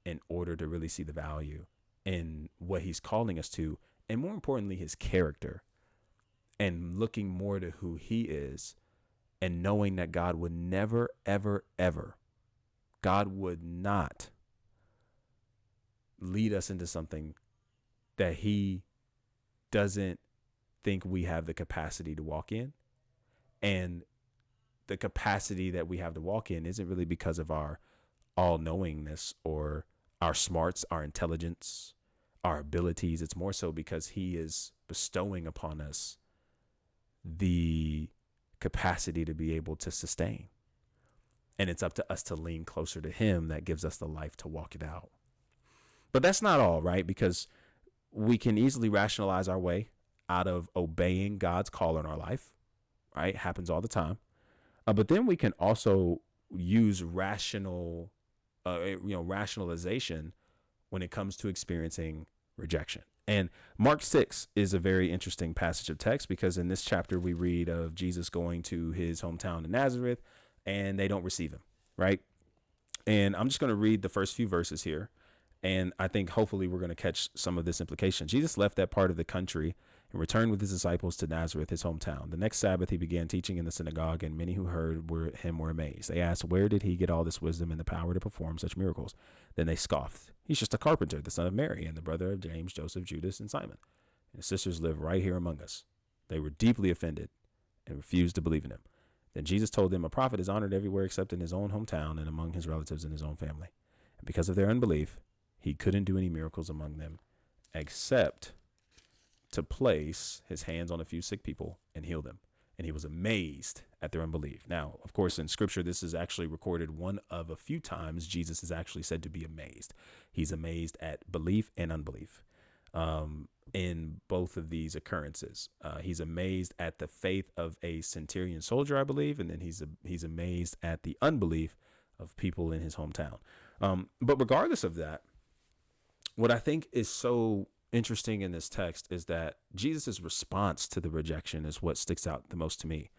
in order to really see the value in what he's calling us to. And more importantly, his character, and looking more to who he is, and knowing that God would never, ever, ever, God would not lead us into something that he doesn't think we have the capacity to walk in. And the capacity that we have to walk in isn't really because of our all-knowingness or our smarts, our intelligence, our abilities. It's more so because he is bestowing upon us the capacity to be able to sustain. And it's up to us to lean closer to him that gives us the life to walk it out. But that's not all, right? Because we can easily rationalize our way out of obeying God's call in our life, right? Happens all the time. But then we can also use rationalization when it comes to experiencing rejection. And Mark 6 is a very interesting passage of text, because in this chapter we read of Jesus going to his hometown in Nazareth, and they don't receive him, right? And I'm just going to read the first few verses here, and I think hopefully we're going to catch some of this implication. Jesus left that part of the country and returned with his disciples to Nazareth, his hometown. The next Sabbath, he began teaching in the synagogue, and many who heard him were amazed. They asked, where did he get all this wisdom and the power to perform such miracles? Then they scoffed. He's just a carpenter, the son of Mary, and the brother of James, Joseph, Judas, and Simon. And his sisters live right here among us. They were deeply offended and refused to believe in him. Then Jesus told them, a prophet is honored everywhere except in his own hometown and among his relatives and his own family. And because of their unbelief, he couldn't do any miracles among them except to place his hands on a few sick people and heal them. And he was amazed at their unbelief. Now, of course, in scripture, this is actually recorded one of a few times Jesus is actually said to be amazed. He's amazed at belief and unbelief in both of these occurrences. He's amazed at the faith of a centurion soldier, I believe, and then he's amazed at the unbelief of people in his hometown. But regardless of that, what I think is so interesting in this text is that Jesus's response to the rejection is what sticks out the most to me.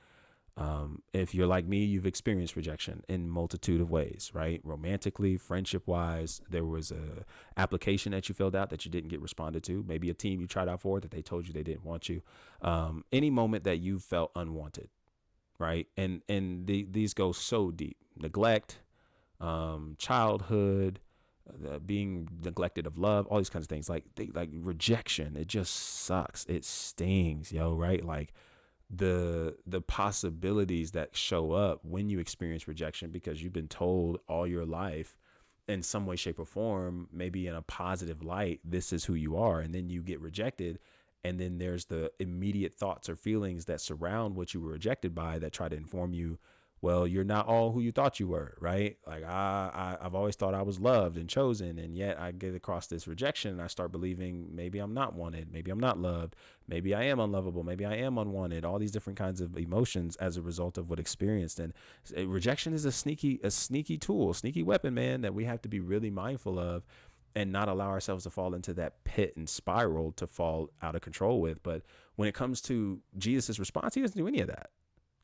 If you're like me, you've experienced rejection in multitude of ways, right? Romantically, friendship wise, there was a application that you filled out that you didn't get responded to. Maybe a team you tried out for that they told you they didn't want you. Any moment that you felt unwanted, right? And these go so deep. Neglect, childhood, being neglected of love, all these kinds of things, like rejection. It just sucks. It stings, right? Like the possibilities that show up when you experience rejection, because you've been told all your life in some way, shape, or form, maybe in a positive light, this is who you are, and then you get rejected. And then there's the immediate thoughts or feelings that surround what you were rejected by that try to inform you, well, you're not all who you thought you were, right? Like I've always thought I was loved and chosen, and yet I get across this rejection and I start believing maybe I'm not wanted, maybe I'm not loved, maybe I am unlovable, maybe I am unwanted, all these different kinds of emotions as a result of what experienced. And rejection is a sneaky tool, sneaky weapon, man, that we have to be really mindful of and not allow ourselves to fall into that pit and spiral to fall out of control with. But when it comes to Jesus's response, he doesn't do any of that.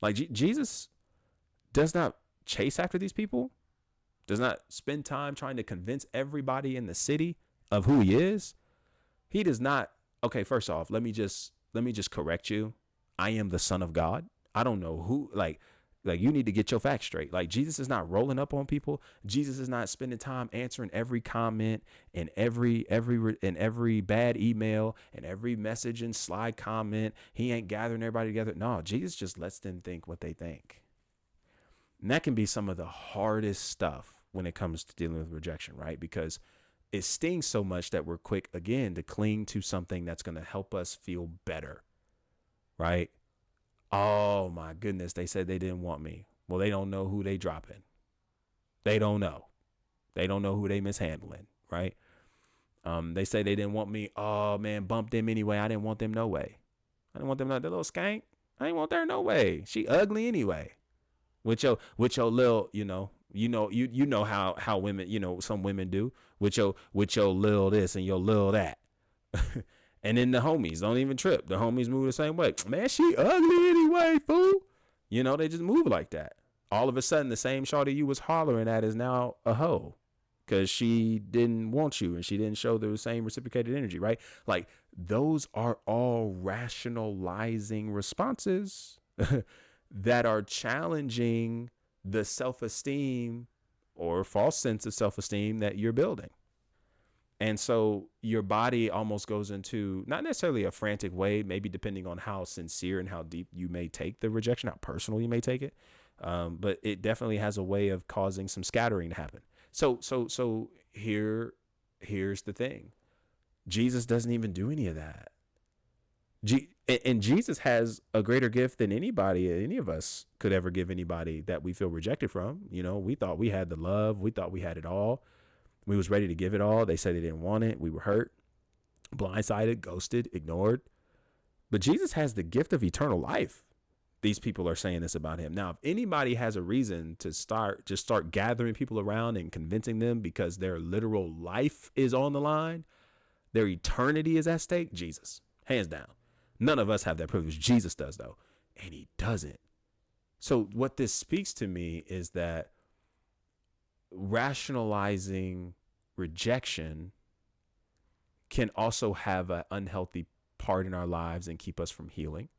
Like Jesus does not chase after these people, does not spend time trying to convince everybody in the city of who he is. He does not. Okay, first off, let me just correct you. I am the Son of God. I don't know who, like you need to get your facts straight. Like Jesus is not rolling up on people. Jesus is not spending time answering every comment and every bad email and every message and slide comment. He ain't gathering everybody together. No, Jesus just lets them think what they think. And that can be some of the hardest stuff when it comes to dealing with rejection, right? Because it stings so much that we're quick again to cling to something that's going to help us feel better, right? Oh my goodness, they said they didn't want me. Well, they don't know who they dropping. They don't know. They don't know who they mishandling, right? They say they didn't want me. Oh man, bump them anyway. I didn't want them no way. I didn't want them that little skank. I didn't want her no way. She ugly anyway. With your little, you know how women, some women do with your little this and your little that. And then the homies don't even trip. The homies move the same way. Man, she ugly anyway, fool. They just move like that. All of a sudden, the same shawty you was hollering at is now a hoe because she didn't want you and she didn't show the same reciprocated energy, right? Like those are all rationalizing responses that are challenging the self-esteem or false sense of self-esteem that you're building. And so your body almost goes into not necessarily a frantic way, maybe depending on how sincere and how deep you may take the rejection, how personal you may take it. But it definitely has a way of causing some scattering to happen. So here's the thing. Jesus doesn't even do any of that. And Jesus has a greater gift than any of us could ever give anybody that we feel rejected from. We thought we had the love. We thought we had it all. We was ready to give it all. They said they didn't want it. We were hurt, blindsided, ghosted, ignored. But Jesus has the gift of eternal life. These people are saying this about him. Now, if anybody has a reason to start gathering people around and convincing them because their literal life is on the line, their eternity is at stake, Jesus, hands down. None of us have that privilege. Jesus does, though, and he doesn't. So what this speaks to me is that rationalizing rejection can also have an unhealthy part in our lives and keep us from healing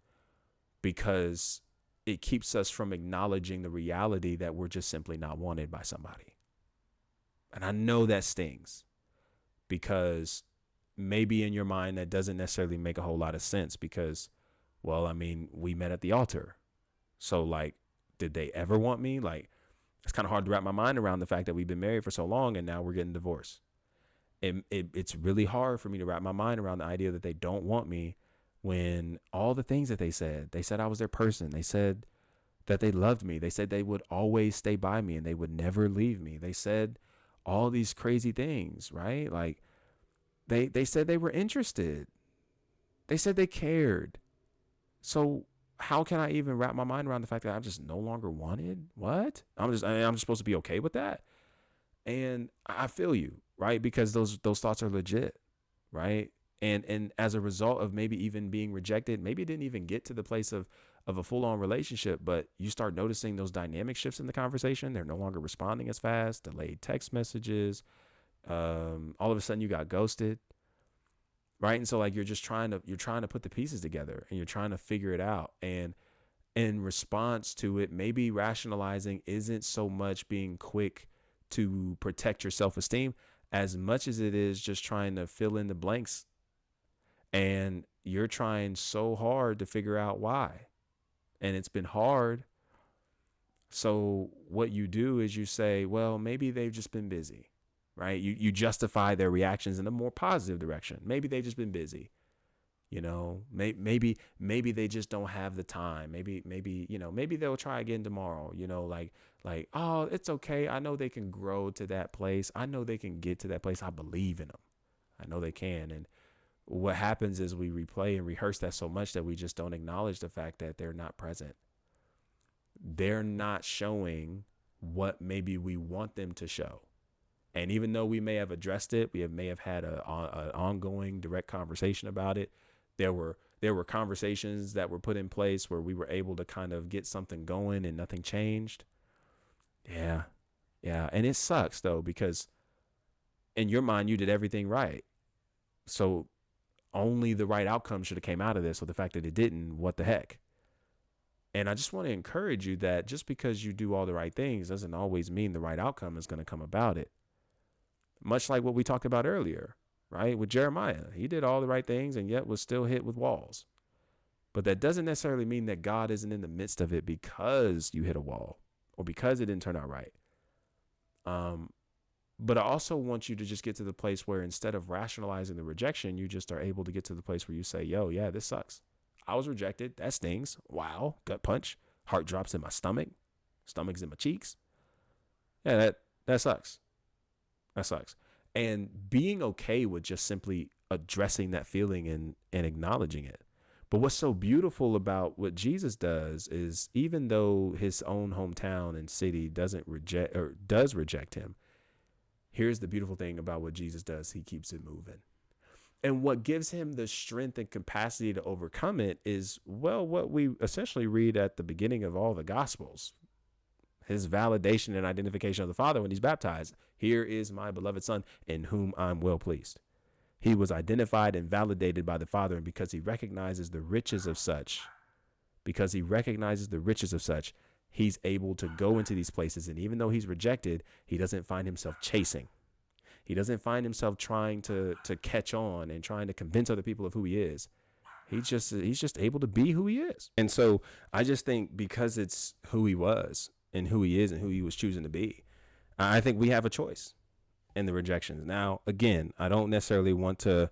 because it keeps us from acknowledging the reality that we're just simply not wanted by somebody. And I know that stings because maybe in your mind that doesn't necessarily make a whole lot of sense because, well, I mean, we met at the altar. So like, did they ever want me? Like, it's kind of hard to wrap my mind around the fact that we've been married for so long and now we're getting divorced. It's really hard for me to wrap my mind around the idea that they don't want me when all the things that they said I was their person. They said that they loved me. They said they would always stay by me and they would never leave me. They said all these crazy things, right? Like they said they were interested. They said they cared. So how can I even wrap my mind around the fact that I'm just no longer wanted? What? I'm just supposed to be okay with that? And I feel you, right? Because those thoughts are legit, right? And as a result of maybe even being rejected, maybe it didn't even get to the place of a full-on relationship, but you start noticing those dynamic shifts in the conversation. They're no longer responding as fast, delayed text messages. All of a sudden you got ghosted. Right. And so like you're trying to put the pieces together and you're trying to figure it out. And in response to it, maybe rationalizing isn't so much being quick to protect your self-esteem as much as it is just trying to fill in the blanks. And you're trying so hard to figure out why. And it's been hard. So what you do is you say, well, maybe they've just been busy. Right. You justify their reactions in a more positive direction. Maybe they've just been busy. Maybe they just don't have the time. Maybe they'll try again tomorrow. Like, oh, it's OK. I know they can grow to that place. I know they can get to that place. I believe in them. I know they can. And what happens is we replay and rehearse that so much that we just don't acknowledge the fact that they're not present. They're not showing what maybe we want them to show. And even though we may have addressed it, may have had an ongoing direct conversation about it. There were conversations that were put in place where we were able to kind of get something going and nothing changed. Yeah. Yeah. And it sucks though, because in your mind, you did everything right. So only the right outcome should have came out of this. So the fact that it didn't, what the heck? And I just want to encourage you that just because you do all the right things doesn't always mean the right outcome is going to come about it. Much like what we talked about earlier, right? With Jeremiah, he did all the right things and yet was still hit with walls. But that doesn't necessarily mean that God isn't in the midst of it because you hit a wall or because it didn't turn out right. But I also want you to just get to the place where instead of rationalizing the rejection, you just are able to get to the place where you say, yo, yeah, this sucks. I was rejected. That stings. Wow. Gut punch. Heart drops in my stomach. Stomach's in my cheeks. Yeah, that sucks. That sucks. And being okay with just simply addressing that feeling and acknowledging it. But what's so beautiful about what Jesus does is even though his own hometown and city does reject him, here's the beautiful thing about what Jesus does. He keeps it moving. And what gives him the strength and capacity to overcome it is, well, what we essentially read at the beginning of all the Gospels. His validation and identification of the Father when he's baptized. Here is my beloved Son in whom I'm well pleased. He was identified and validated by the Father, and because he recognizes the riches of such, he's able to go into these places. And even though he's rejected, he doesn't find himself chasing. He doesn't find himself trying to catch on and trying to convince other people of who he is. He's just able to be who he is. And so I just think because it's who he was and who he is and who he was choosing to be, I think we have a choice in the rejections. Now, again, I don't necessarily want to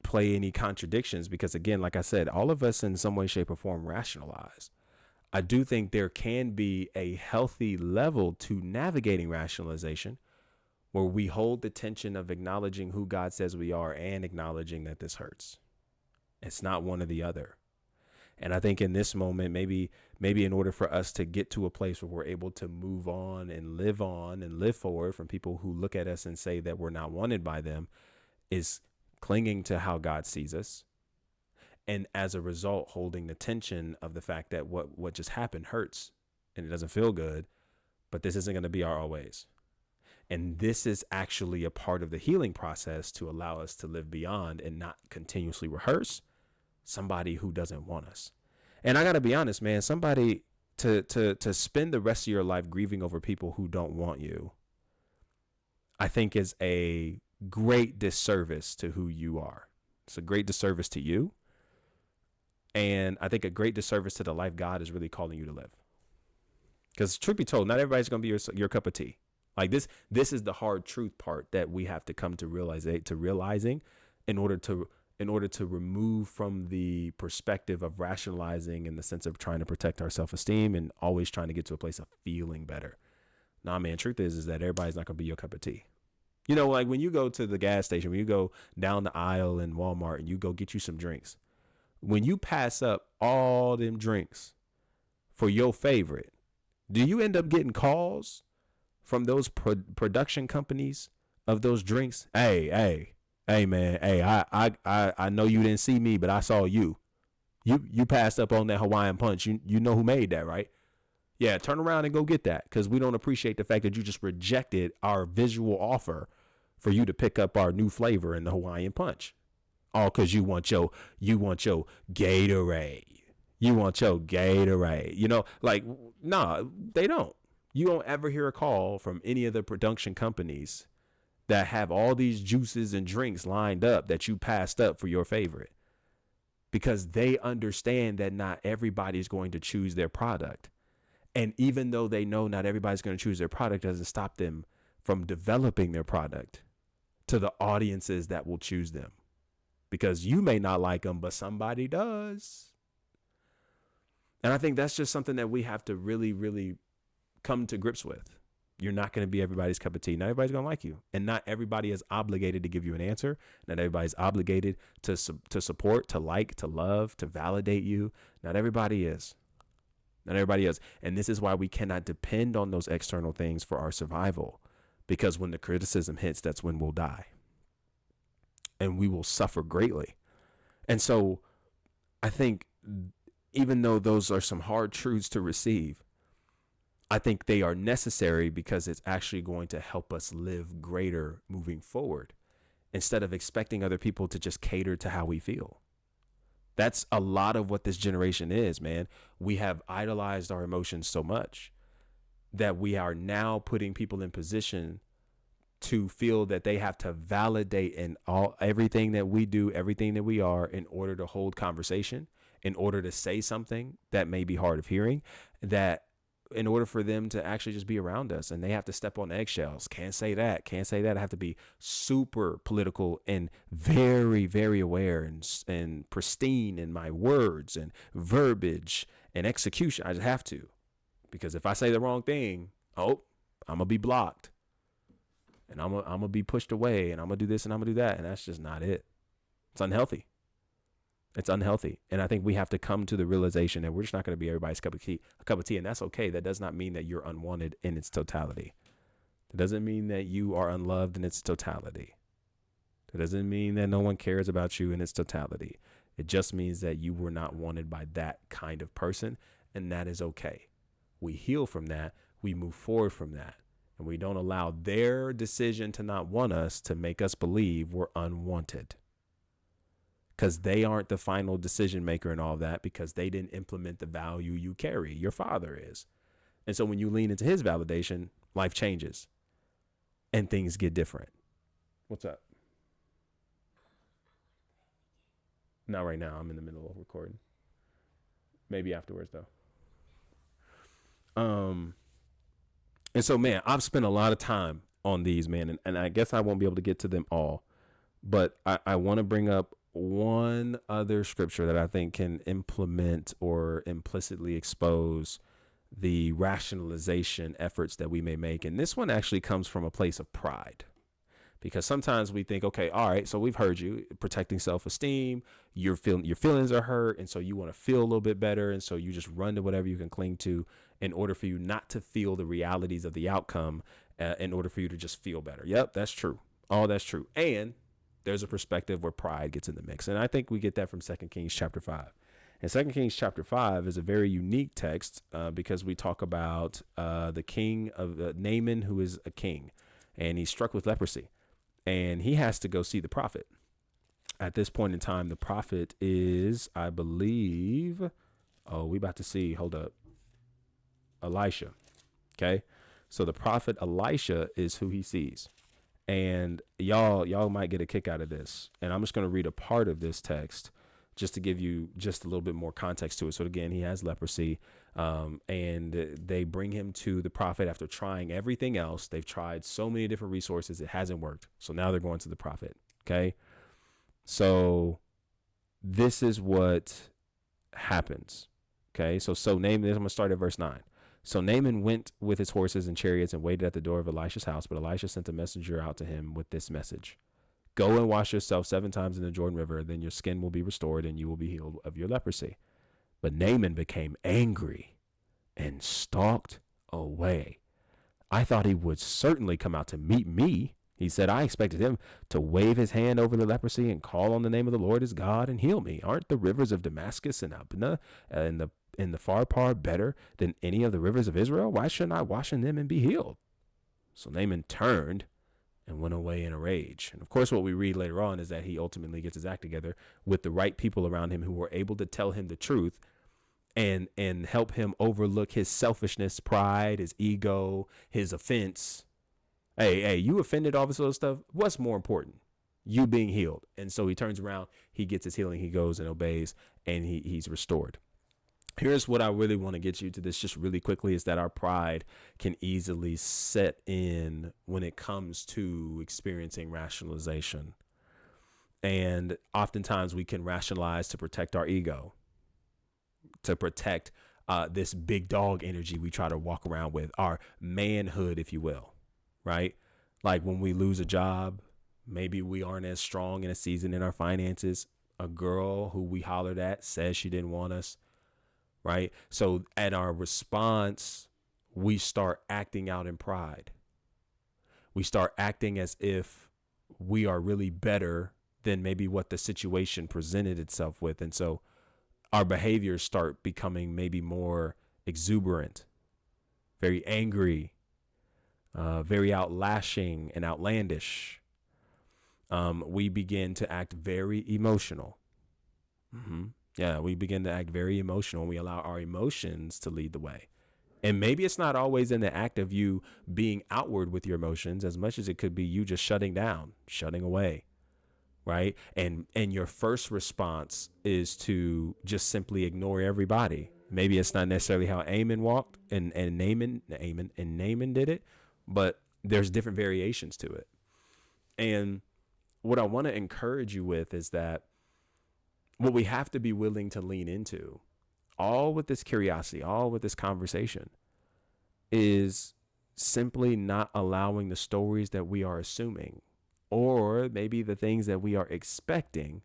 play any contradictions because, again, like I said, all of us in some way, shape, or form rationalize. I do think there can be a healthy level to navigating rationalization where we hold the tension of acknowledging who God says we are and acknowledging that this hurts. It's not one or the other. And I think in this moment, maybe in order for us to get to a place where we're able to move on and live forward from people who look at us and say that we're not wanted by them, is clinging to how God sees us. And as a result, holding the tension of the fact that what just happened hurts and it doesn't feel good, but this isn't going to be our always. And this is actually a part of the healing process to allow us to live beyond and not continuously rehearse somebody who doesn't want us. And I got to be honest, man, somebody to spend the rest of your life grieving over people who don't want you, I think is a great disservice to who you are. It's a great disservice to you. And I think a great disservice to the life God is really calling you to live. Because truth be told, not everybody's going to be your cup of tea. Like this is the hard truth part that we have to come to realizing in order to remove from the perspective of rationalizing in the sense of trying to protect our self-esteem and always trying to get to a place of feeling better. Nah, man, truth is that everybody's not going to be your cup of tea. You know, like when you go to the gas station, when you go down the aisle in Walmart and you go get you some drinks, when you pass up all them drinks for your favorite, do you end up getting calls from those production companies of those drinks? Hey, man. Hey, I know you didn't see me, but I saw you. You passed up on that Hawaiian punch. You know who made that, right? Yeah, turn around and go get that, because we don't appreciate the fact that you just rejected our visual offer for you to pick up our new flavor in the Hawaiian punch. All because you want your Gatorade. You want your Gatorade. You know, like, nah, they don't. You don't ever hear a call from any of the production companies that have all these juices and drinks lined up that you passed up for your favorite, because they understand that not everybody's going to choose their product. And even though they know not everybody's going to choose their product, doesn't stop them from developing their product to the audiences that will choose them, because you may not like them, but somebody does. And I think that's just something that we have to really, really come to grips with. You're not going to be everybody's cup of tea. Not everybody's going to like you. And not everybody is obligated to give you an answer. Not everybody's obligated to support, to like, to love, to validate you. Not everybody is. Not everybody is. And this is why we cannot depend on those external things for our survival, because when the criticism hits, that's when we'll die and we will suffer greatly. And so I think even though those are some hard truths to receive, I think they are necessary because it's actually going to help us live greater moving forward instead of expecting other people to just cater to how we feel. That's a lot of what this generation is, man. We have idolized our emotions so much that we are now putting people in position to feel that they have to validate in everything that we do, everything that we are, in order to hold conversation, in order to say something that may be hard of hearing, that in order for them to actually just be around us, and they have to step on eggshells. Can't say that. I have to be super political and very, very aware and pristine in my words and verbiage and execution. I just have to, because if I say the wrong thing, I'm going to be blocked and I'm going to be pushed away and I'm going to do this and I'm going to do that. And that's just not it. It's unhealthy. It's unhealthy. And I think we have to come to the realization that we're just not going to be everybody's cup of tea. And that's okay. That does not mean that you're unwanted in its totality. It doesn't mean that you are unloved in its totality. It doesn't mean that no one cares about you in its totality. It just means that you were not wanted by that kind of person. And that is okay. We heal from that. We move forward from that. And we don't allow their decision to not want us to make us believe we're unwanted. Because they aren't the final decision maker and all that, because they didn't implement the value you carry. Your father is. And so when you lean into his validation, life changes and things get different. What's up? Not right now. I'm in the middle of recording. Maybe afterwards though. And so, man, I've spent a lot of time on these, man, and I guess I won't be able to get to them all, but I want to bring up one other scripture that I think can implement or implicitly expose the rationalization efforts that we may make. And this one actually comes from a place of pride, because sometimes we think, okay, all right, so we've heard you, protecting self-esteem, your feelings are hurt, and so you want to feel a little bit better, and so you just run to whatever you can cling to in order for you not to feel the realities of the outcome, in order for you to just feel better. Yep, that's true. All that's true. And there's a perspective where pride gets in the mix. And I think we get that from 2 Kings chapter 5. And 2 Kings chapter 5 is a very unique text because we talk about the king of Naaman, who is a king, and he's struck with leprosy. And he has to go see the prophet. At this point in time, the prophet is, I believe, we about to see, hold up, Elisha. Okay. So the prophet Elisha is who he sees. And y'all might get a kick out of this. And I'm just going to read a part of this text just to give you just a little bit more context to it. So again, he has leprosy, and they bring him to the prophet after trying everything else. They've tried so many different resources. It hasn't worked. So now they're going to the prophet. Okay. So this is what happens. Okay. So Naaman, I'm going to start at verse 9. So Naaman went with his horses and chariots and waited at the door of Elisha's house. But Elisha sent a messenger out to him with this message: go and wash yourself 7 times in the Jordan River. Then your skin will be restored and you will be healed of your leprosy. But Naaman became angry and stalked away. I thought he would certainly come out to meet me. He said, I expected him to wave his hand over the leprosy and call on the name of the Lord his God and heal me. Aren't the rivers of Damascus and Abna and in the Pharpar better than any of the rivers of Israel? Why shouldn't I wash in them and be healed? So Naaman turned and went away in a rage. And of course, what we read later on is that he ultimately gets his act together with the right people around him who were able to tell him the truth and help him overlook his selfishness, pride, his ego, his offense. Hey, you offended, all this other stuff. What's more important? You being healed. And so he turns around, he gets his healing, he goes and obeys, and he's restored. Here's what I really want to get you to this just really quickly, is that our pride can easily set in when it comes to experiencing rationalization. And oftentimes we can rationalize to protect our ego, to protect this big dog energy we try to walk around with, our manhood, if you will, right? Like when we lose a job, maybe we aren't as strong in a season in our finances. A girl who we hollered at says she didn't want us. Right. So at our response, we start acting out in pride. We start acting as if we are really better than maybe what the situation presented itself with. And so our behaviors start becoming maybe more exuberant, very angry, very outlashing and outlandish. We begin to act very emotional. Yeah, we begin to act very emotional, and we allow our emotions to lead the way. And maybe it's not always in the act of you being outward with your emotions as much as it could be you just shutting down, shutting away, right? And your first response is to just simply ignore everybody. Maybe it's not necessarily how Naaman walked and Naaman did it, but there's different variations to it. And what I want to encourage you with is that what we have to be willing to lean into, all with this curiosity, all with this conversation, is simply not allowing the stories that we are assuming, or maybe the things that we are expecting,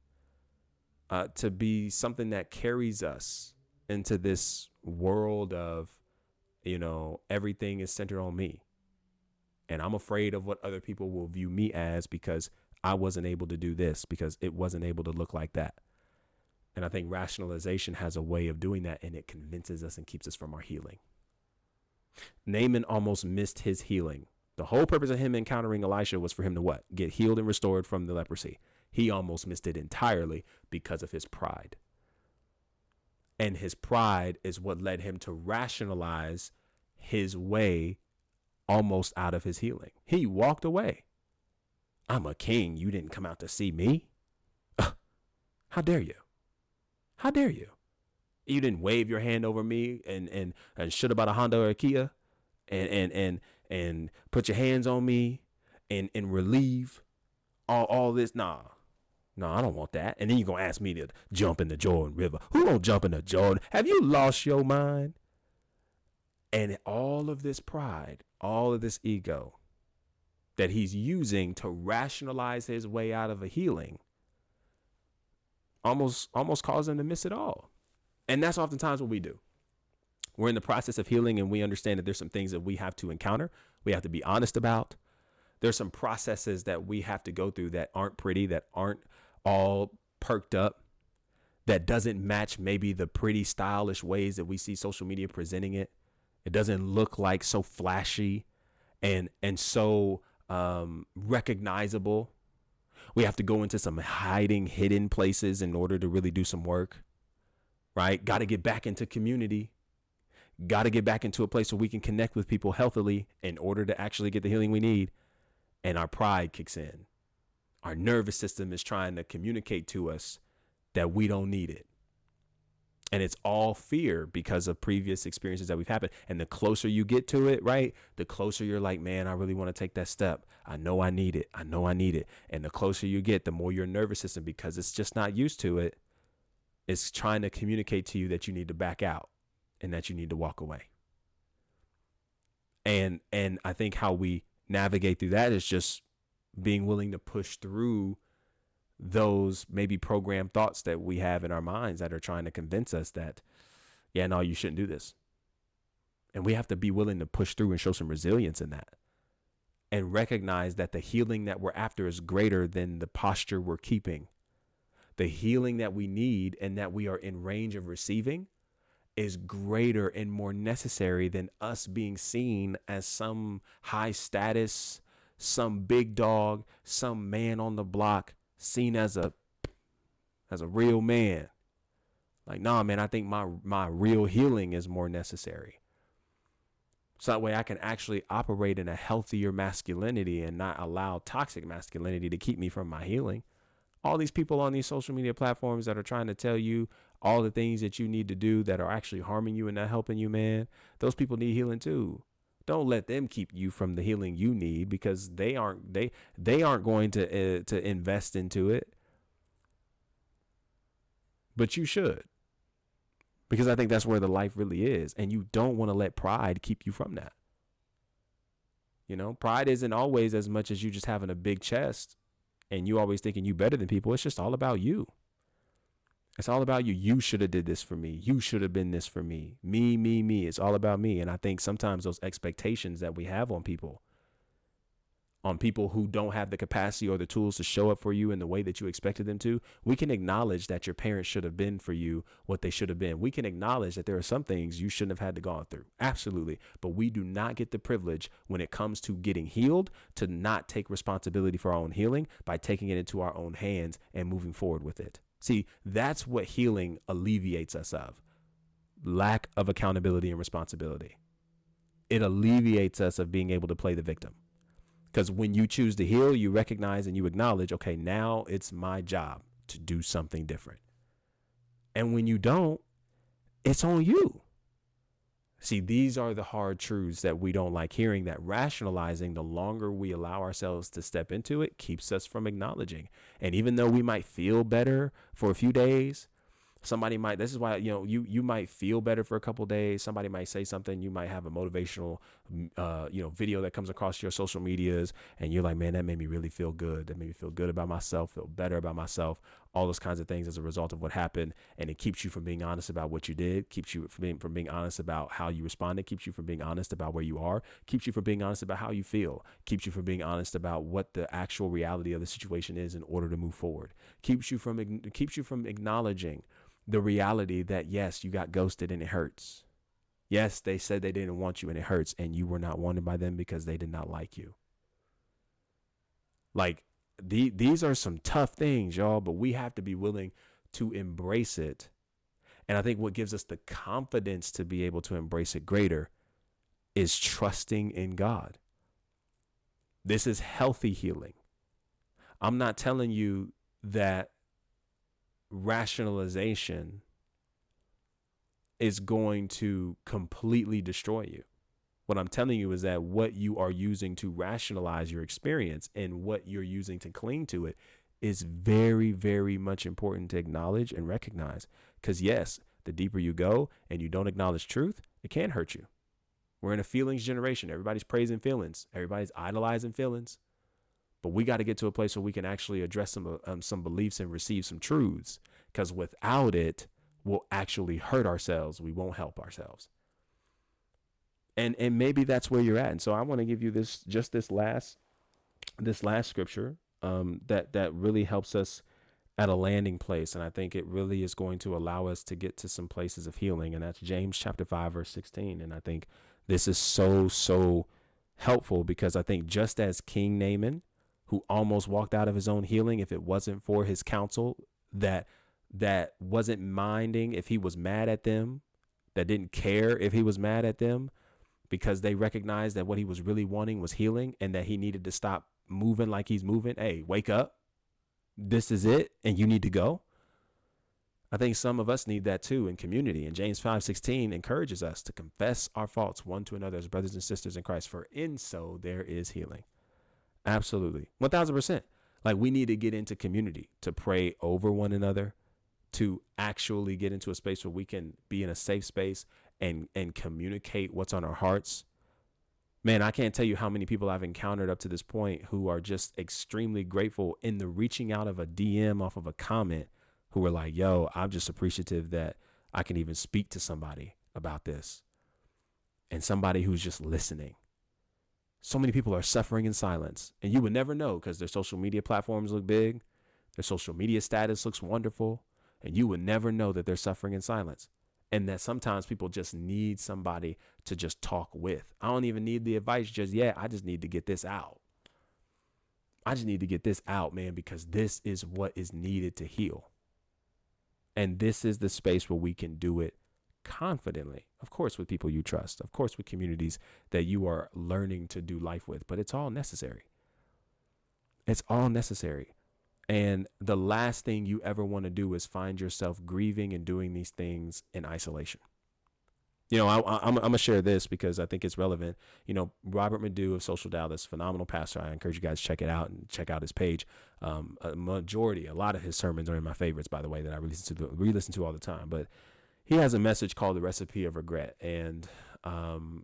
to be something that carries us into this world of, everything is centered on me. And I'm afraid of what other people will view me as because I wasn't able to do this, because it wasn't able to look like that. And I think rationalization has a way of doing that, and it convinces us and keeps us from our healing. Naaman almost missed his healing. The whole purpose of him encountering Elisha was for him to what? Get healed and restored from the leprosy. He almost missed it entirely because of his pride. And his pride is what led him to rationalize his way almost out of his healing. He walked away. I'm a king. You didn't come out to see me. How dare you? How dare you? You didn't wave your hand over me and should about a Honda or a Kia and put your hands on me and relieve all this. Nah, I don't want that. And then you're going to ask me to jump in the Jordan River. Who gonna jump in the Jordan? Have you lost your mind? And all of this pride, all of this ego that he's using to rationalize his way out of a healing almost caused him to miss it all. And that's oftentimes what we do. We're in the process of healing, and we understand that there's some things that we have to encounter. We have to be honest about. There's some processes that we have to go through that aren't pretty, that aren't all perked up, that doesn't match maybe the pretty stylish ways that we see social media presenting it. It doesn't look like so flashy and so recognizable. We have to go into some hidden places in order to really do some work, right? Got to get back into community. Got to get back into a place where we can connect with people healthily in order to actually get the healing we need. And our pride kicks in. Our nervous system is trying to communicate to us that we don't need it. And it's all fear because of previous experiences that we've happened. And the closer you get to it, right, the closer you're like, man, I really want to take that step. I know I need it. I know I need it. And the closer you get, the more your nervous system, because it's just not used to it, is trying to communicate to you that you need to back out and that you need to walk away. And I think how we navigate through that is just being willing to push through those maybe programmed thoughts that we have in our minds that are trying to convince us that, yeah, no, you shouldn't do this. And we have to be willing to push through and show some resilience in that and recognize that the healing that we're after is greater than the posture we're keeping. The healing that we need and that we are in range of receiving is greater and more necessary than us being seen as some high status, some big dog, some man on the block, seen as a real man. Like, nah, man, I think my real healing is more necessary. So that way I can actually operate in a healthier masculinity and not allow toxic masculinity to keep me from my healing. All these people on these social media platforms that are trying to tell you all the things that you need to do that are actually harming you and not helping you, man, those people need healing too. Don't let them keep you from the healing you need, because they aren't going to invest into it. But you should, because I think that's where the life really is. And you don't want to let pride keep you from that. Pride isn't always as much as you just having a big chest and you always thinking you better than people. It's just all about you. It's all about you. You should have did this for me. You should have been this for me. Me. It's all about me. And I think sometimes those expectations that we have on people on people who don't have the capacity or the tools to show up for you in the way that you expected them to. We can acknowledge that your parents should have been for you what they should have been. We can acknowledge that there are some things you shouldn't have had to go through. Absolutely. But we do not get the privilege when it comes to getting healed to not take responsibility for our own healing by taking it into our own hands and moving forward with it. See, that's what healing alleviates us of. Lack of accountability and responsibility. It alleviates us of being able to play the victim. Because when you choose to heal, you recognize and you acknowledge, okay, now it's my job to do something different. And when you don't, it's on you. See, these are the hard truths that we don't like hearing, that rationalizing, the longer we allow ourselves to step into it, keeps us from acknowledging. And even though we might feel better for a few days, somebody might, this is why, you might feel better for a couple of days. Somebody might say something. You might have a motivational, video that comes across your social medias. And you're like, man, that made me really feel good. That made me feel good about myself, feel better about myself, all those kinds of things as a result of what happened. And it keeps you from being honest about what you did, keeps you from being honest about how you responded, keeps you from being honest about where you are, keeps you from being honest about how you feel, keeps you from being honest about what the actual reality of the situation is in order to move forward, keeps you from acknowledging the reality that, yes, you got ghosted and it hurts. Yes, they said they didn't want you and it hurts, and you were not wanted by them because they did not like you. Like, these are some tough things, y'all, but we have to be willing to embrace it. And I think what gives us the confidence to be able to embrace it greater is trusting in God. This is healthy healing. I'm not telling you that rationalization is going to completely destroy you. What I'm telling you is that what you are using to rationalize your experience and what you're using to cling to it is very, very much important to acknowledge and recognize. Because yes, the deeper you go and you don't acknowledge truth, it can hurt you. We're in a feelings generation. Everybody's praising feelings. Everybody's idolizing feelings. But we got to get to a place where we can actually address some beliefs and receive some truths, because without it, we'll actually hurt ourselves. We won't help ourselves. And maybe that's where you're at. And so I want to give you this last scripture that really helps us at a landing place. And I think it really is going to allow us to get to some places of healing. And that's James chapter 5, verse 16. And I think this is so helpful, because I think just as King Naaman, who almost walked out of his own healing if it wasn't for his counsel, that wasn't minding if he was mad at them, that didn't care if he was mad at them, because they recognized that what he was really wanting was healing and that he needed to stop moving like he's moving. Hey, wake up. This is it. And you need to go. I think some of us need that too in community. And James 5:16 encourages us to confess our faults one to another as brothers and sisters in Christ, for in so there is healing. Absolutely. 1000%. Like, we need to get into community to pray over one another, to actually get into a space where we can be in a safe space and communicate what's on our hearts. Man, I can't tell you how many people I've encountered up to this point who are just extremely grateful in the reaching out of a DM off of a comment, who were like, yo, I'm just appreciative that I can even speak to somebody about this, and somebody who's just listening. So many people are suffering in silence, and you would never know, because their social media platforms look big. Their social media status looks wonderful, and you would never know that they're suffering in silence. And that sometimes people just need somebody to just talk with. I don't even need the advice just yet. I just need to get this out. I just need to get this out, man, because this is what is needed to heal. And this is the space where we can do it confidently. Of course, with people you trust. Of course, with communities that you are learning to do life with. But it's all necessary. It's all necessary. And the last thing you ever want to do is find yourself grieving and doing these things in isolation. I'm going to share this because I think it's relevant. Robert Madu of Social Dallas, phenomenal pastor. I encourage you guys to check it out and check out his page. A lot of his sermons are in my favorites, by the way, that I re-listen to all the time. But he has a message called The Recipe of Regret. And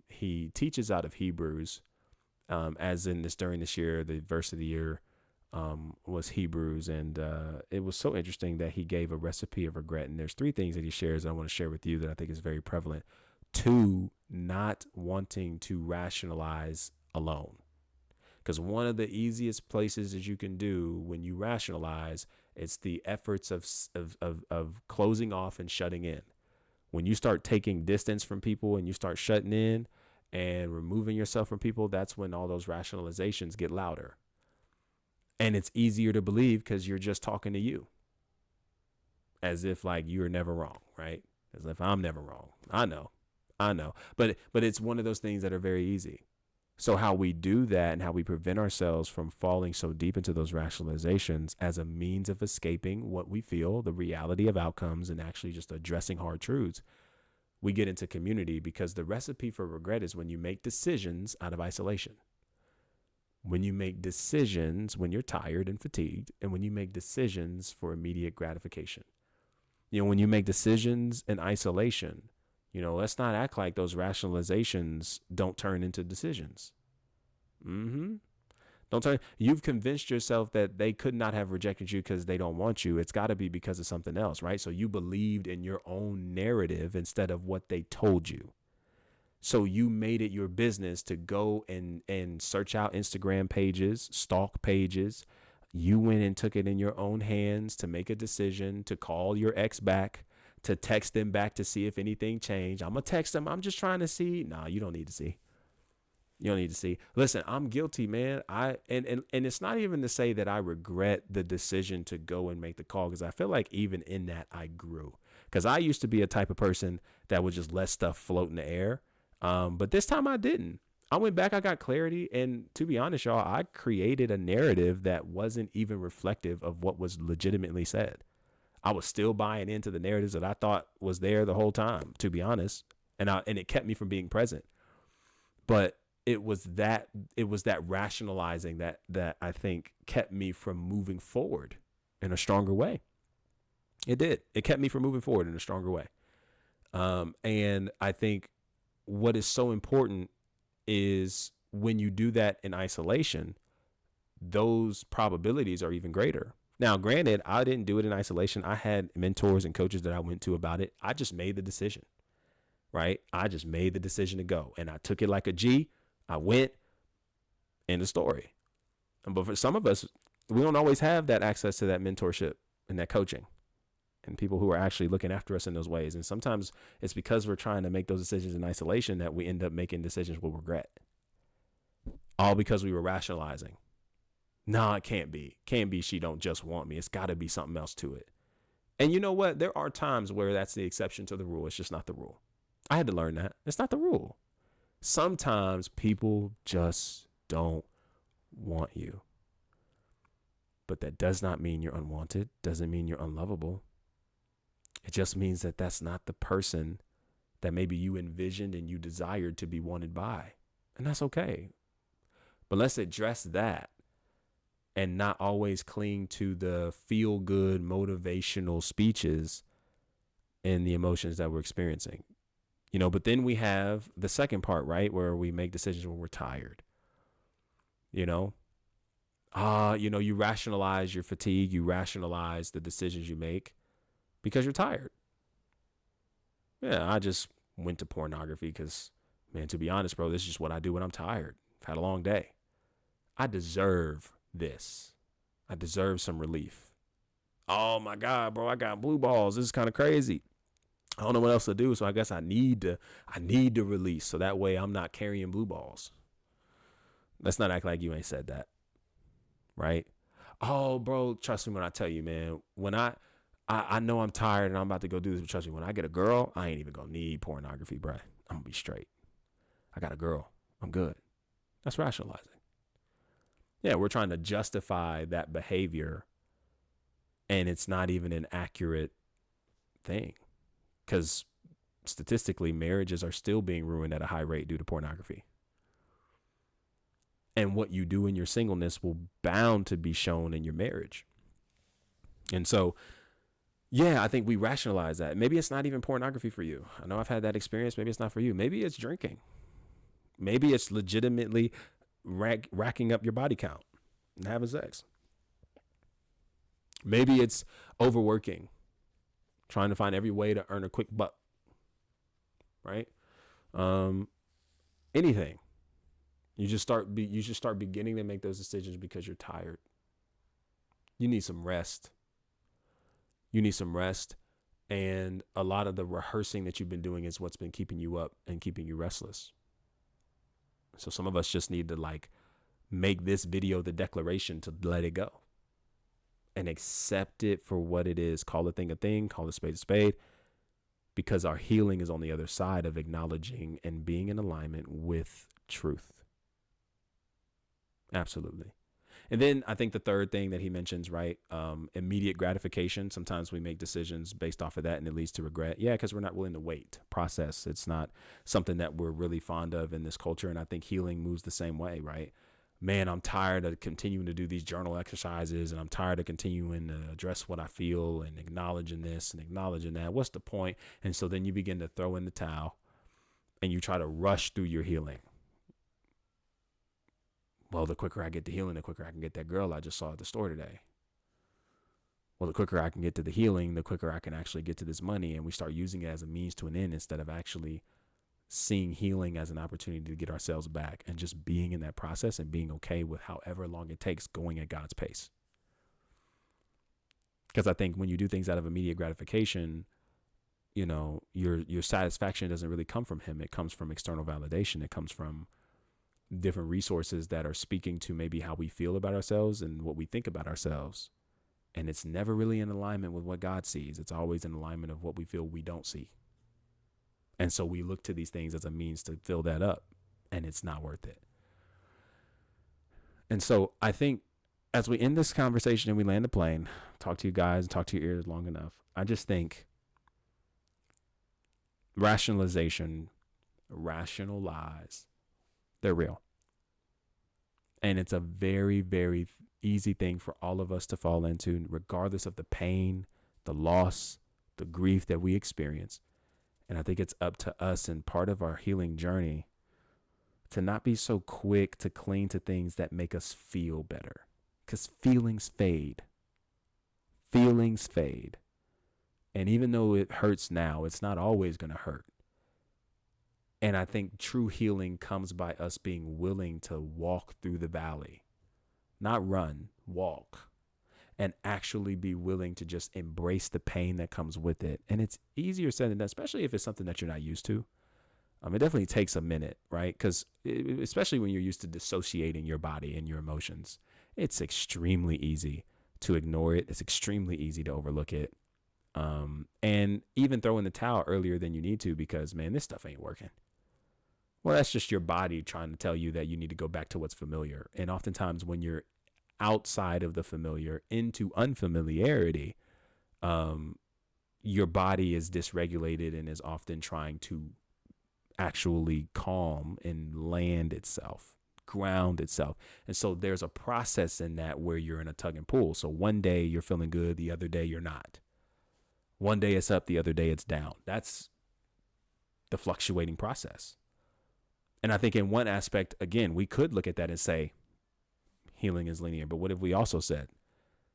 he teaches out of Hebrews, as in during this year, the verse of the year was Hebrews. And it was so interesting that he gave a recipe of regret. And there's 3 things that he shares that I want to share with you that I think is very prevalent to not wanting to rationalize alone. Because one of the easiest places that you can do when you rationalize, it's the efforts of closing off and shutting in. When you start taking distance from people and you start shutting in and removing yourself from people, that's when all those rationalizations get louder. And it's easier to believe because you're just talking to you, as if like you're never wrong, right? As if I'm never wrong. I know. But it's one of those things that are very easy. So how we do that and how we prevent ourselves from falling so deep into those rationalizations as a means of escaping what we feel, the reality of outcomes, and actually just addressing hard truths, we get into community, because the recipe for regret is when you make decisions out of isolation. When you make decisions when you're tired and fatigued, and when you make decisions for immediate gratification. When you make decisions in isolation, let's not act like those rationalizations don't turn into decisions. You've convinced yourself that they could not have rejected you because they don't want you. It's got to be because of something else, right? So you believed in your own narrative instead of what they told you. So you made it your business to go and search out Instagram pages, stalk pages. You went and took it in your own hands to make a decision, to call your ex back, to text them back to see if anything changed. I'm going to text them. I'm just trying to see. Nah, you don't need to see. You don't need to see. Listen, I'm guilty, man. And it's not even to say that I regret the decision to go and make the call, because I feel like even in that I grew. Because I used to be a type of person that would just let stuff float in the air. But this time I didn't. I went back, I got clarity. And to be honest, y'all, I created a narrative that wasn't even reflective of what was legitimately said. I was still buying into the narratives that I thought was there the whole time, to be honest. And it kept me from being present. But it was that rationalizing that I think kept me from moving forward in a stronger way. It did. It kept me from moving forward in a stronger way. And I think what is so important is when you do that in isolation, those probabilities are even greater. Now, granted, I didn't do it in isolation. I had mentors and coaches that I went to about it. I just made the decision, right? I just made the decision to go, and I took it like a G. I went. End of story. But for some of us, we don't always have that access to that mentorship and that coaching and people who are actually looking after us in those ways. And sometimes it's because we're trying to make those decisions in isolation that we end up making decisions with regret. All because we were rationalizing. No, it can't be. Can't be she don't just want me. It's got to be something else to it. And you know what? There are times where that's the exception to the rule. It's just not the rule. I had to learn that. It's not the rule. Sometimes people just don't want you. But that does not mean you're unwanted. Doesn't mean you're unlovable. It just means that that's not the person that maybe you envisioned and you desired to be wanted by. And that's okay. But let's address that and not always cling to the feel-good motivational speeches and the emotions that we're experiencing. But then we have the second part, right, where we make decisions when we're tired. You rationalize your fatigue, you rationalize the decisions you make because you're tired. Yeah, I just went to pornography because, man, to be honest, bro, this is just what I do when I'm tired. I've had a long day. I deserve this. I deserve some relief. Oh my God, bro, I got blue balls. This is kind of crazy. I don't know what else to do, so I guess I need to release so that way I'm not carrying blue balls. Let's not act like you ain't said that, right? Oh, bro, trust me when I tell you, man, when I know I'm tired and I'm about to go do this, but trust me, when I get a girl, I ain't even gonna need pornography, bro. I'm gonna be straight. I got a girl. I'm good. That's rationalizing. Yeah, we're trying to justify that behavior, and it's not even an accurate thing. Because statistically, marriages are still being ruined at a high rate due to pornography. And what you do in your singleness will bound to be shown in your marriage. And so, yeah, I think we rationalize that. Maybe it's not even pornography for you. I know I've had that experience. Maybe it's not for you. Maybe it's drinking. Maybe it's legitimately racking up your body count and having sex. Maybe it's overworking, trying to find every way to earn a quick buck, right? Anything, You should start beginning to make those decisions because you're tired. You need some rest. You need some rest. And a lot of the rehearsing that you've been doing is what's been keeping you up and keeping you restless. So some of us just need to like make this video the declaration to let it go and accept it for what it is. Call a thing, call a spade, because our healing is on the other side of acknowledging and being in alignment with truth. Absolutely. And then I think the third thing that he mentions, right? Immediate gratification. Sometimes we make decisions based off of that and it leads to regret. Yeah, because we're not willing to wait, process. It's not something that we're really fond of in this culture. And I think healing moves the same way, right? Man, I'm tired of continuing to do these journal exercises, and I'm tired of continuing to address what I feel and acknowledging this and acknowledging that. What's the point? And so then you begin to throw in the towel and you try to rush through your healing. Well, the quicker I get to healing, the quicker I can get that girl I just saw at the store today. Well, the quicker I can get to the healing, the quicker I can actually get to this money. And we start using it as a means to an end instead of actually seeing healing as an opportunity to get ourselves back and just being in that process and being okay with however long it takes going at God's pace. Because I think when you do things out of immediate gratification, you know, your satisfaction doesn't really come from him. It comes from external validation. It comes from different resources that are speaking to maybe how we feel about ourselves and what we think about ourselves. And it's never really in alignment with what God sees. It's always in alignment of what we feel we don't see. And so we look to these things as a means to fill that up, and it's not worth it. And so I think as we end this conversation and we land the plane, talk to you guys, talk to your ears long enough, I just think rationalization, rationalize, they're real. And it's a very, very easy thing for all of us to fall into, regardless of the pain, the loss, the grief that we experience. And I think it's up to us and part of our healing journey to not be so quick to cling to things that make us feel better, because feelings fade. Feelings fade. And even though it hurts now, it's not always going to hurt. And I think true healing comes by us being willing to walk through the valley, not run, walk, and actually be willing to just embrace the pain that comes with it. And it's easier said than done, especially if it's something that you're not used to. It definitely takes a minute, right? Because especially when you're used to dissociating your body and your emotions, it's extremely easy to ignore it. It's extremely easy to overlook it. And even throw in the towel earlier than you need to because, man, this stuff ain't working. Well, that's just your body trying to tell you that you need to go back to what's familiar. And oftentimes when you're outside of the familiar into unfamiliarity, your body is dysregulated and is often trying to actually calm and land itself, ground itself. And so there's a process in that where you're in a tug and pull. So one day you're feeling good, the other day you're not. One day it's up, the other day it's down. That's the fluctuating process. And I think in one aspect, again, we could look at that and say healing is linear. But what if we also said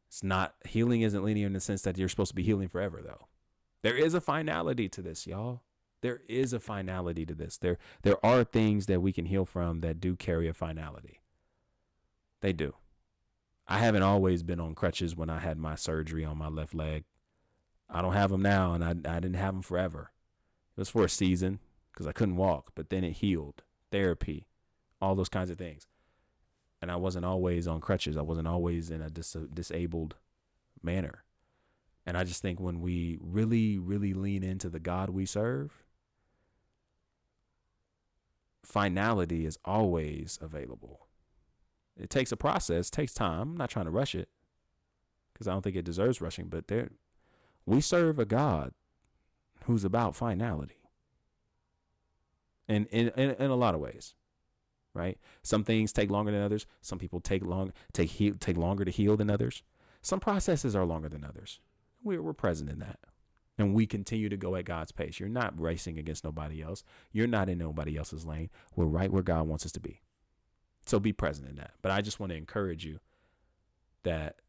it's not, healing isn't linear in the sense that you're supposed to be healing forever, though. There is a finality to this, y'all. There is a finality to this. There are things that we can heal from that do carry a finality. They do. I haven't always been on crutches when I had my surgery on my left leg. I don't have them now, and I didn't have them forever. It was for a season because I couldn't walk, but then it healed. Therapy, all those kinds of things. And I wasn't always on crutches. I wasn't always in a disabled manner. And I just think when we really, really lean into the God we serve, finality is always available. It takes a process, takes time. I'm not trying to rush it because I don't think it deserves rushing, but we serve a God who's about finality. And in a lot of ways, right? Some things take longer than others. Some people take longer to heal than others. Some processes are longer than others. We're present in that. And we continue to go at God's pace. You're not racing against nobody else. You're not in nobody else's lane. We're right where God wants us to be. So be present in that. But I just want to encourage you that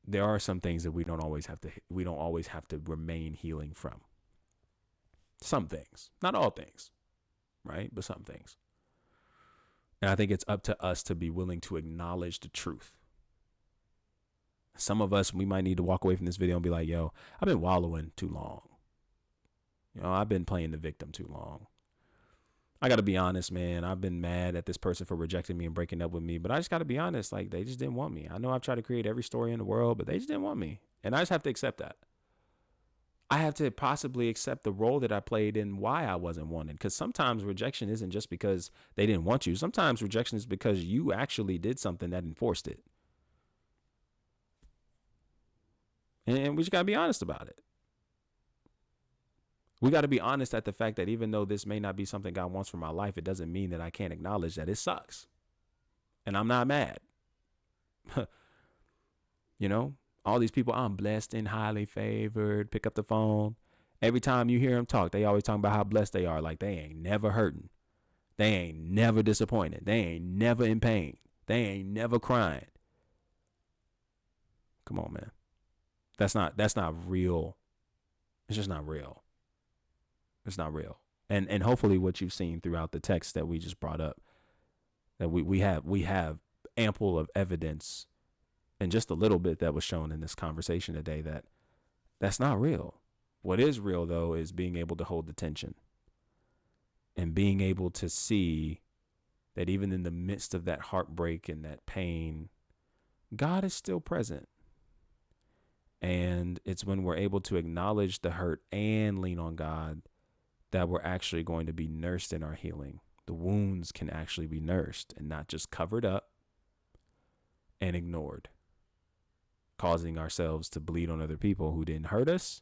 there are some things that we don't always have to remain healing from. Some things, not all things. Right? But some things. And I think it's up to us to be willing to acknowledge the truth. Some of us, we might need to walk away from this video and be like, yo, I've been wallowing too long. I've been playing the victim too long. I got to be honest, man. I've been mad at this person for rejecting me and breaking up with me, but I just got to be honest. Like, they just didn't want me. I know I've tried to create every story in the world, but they just didn't want me. And I just have to accept that. I have to possibly accept the role that I played in why I wasn't wanted. Because sometimes rejection isn't just because they didn't want you. Sometimes rejection is because you actually did something that enforced it. And we just got to be honest about it. We got to be honest at the fact that even though this may not be something God wants for my life, it doesn't mean that I can't acknowledge that it sucks. And I'm not mad. All these people, I'm blessed and highly favored, pick up the phone. Every time you hear them talk, they always talking about how blessed they are. Like, they ain't never hurting. They ain't never disappointed. They ain't never in pain. They ain't never crying. Come on, man. That's not real. It's just not real. It's not real. And hopefully what you've seen throughout the text that we just brought up, that we have ample of evidence, and just a little bit that was shown in this conversation today, that's not real. What is real, though, is being able to hold the tension and being able to see that even in the midst of that heartbreak and that pain, God is still present. And it's when we're able to acknowledge the hurt and lean on God that we're actually going to be nursed in our healing. The wounds can actually be nursed and not just covered up and ignored, causing ourselves to bleed on other people who didn't hurt us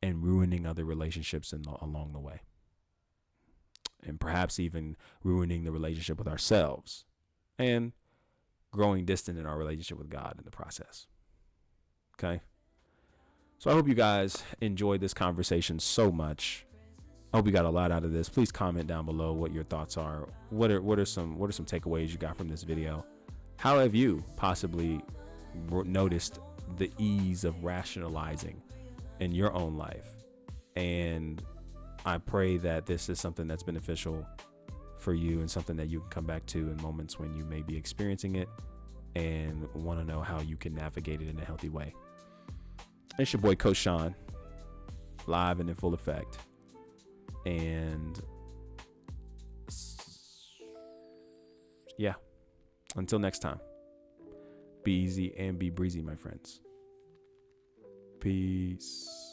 and ruining other relationships along the way. And perhaps even ruining the relationship with ourselves and growing distant in our relationship with God in the process. Okay. So I hope you guys enjoyed this conversation so much. I hope you got a lot out of this. Please comment down below what your thoughts are. What are some takeaways you got from this video? How have you possibly noticed the ease of rationalizing in your own life? And I pray that this is something that's beneficial for you and something that you can come back to in moments when you may be experiencing it and want to know how you can navigate it in a healthy way. It's your boy, Coach Sean, live and in full effect. And yeah, until next time, be easy and be breezy, my friends. Peace.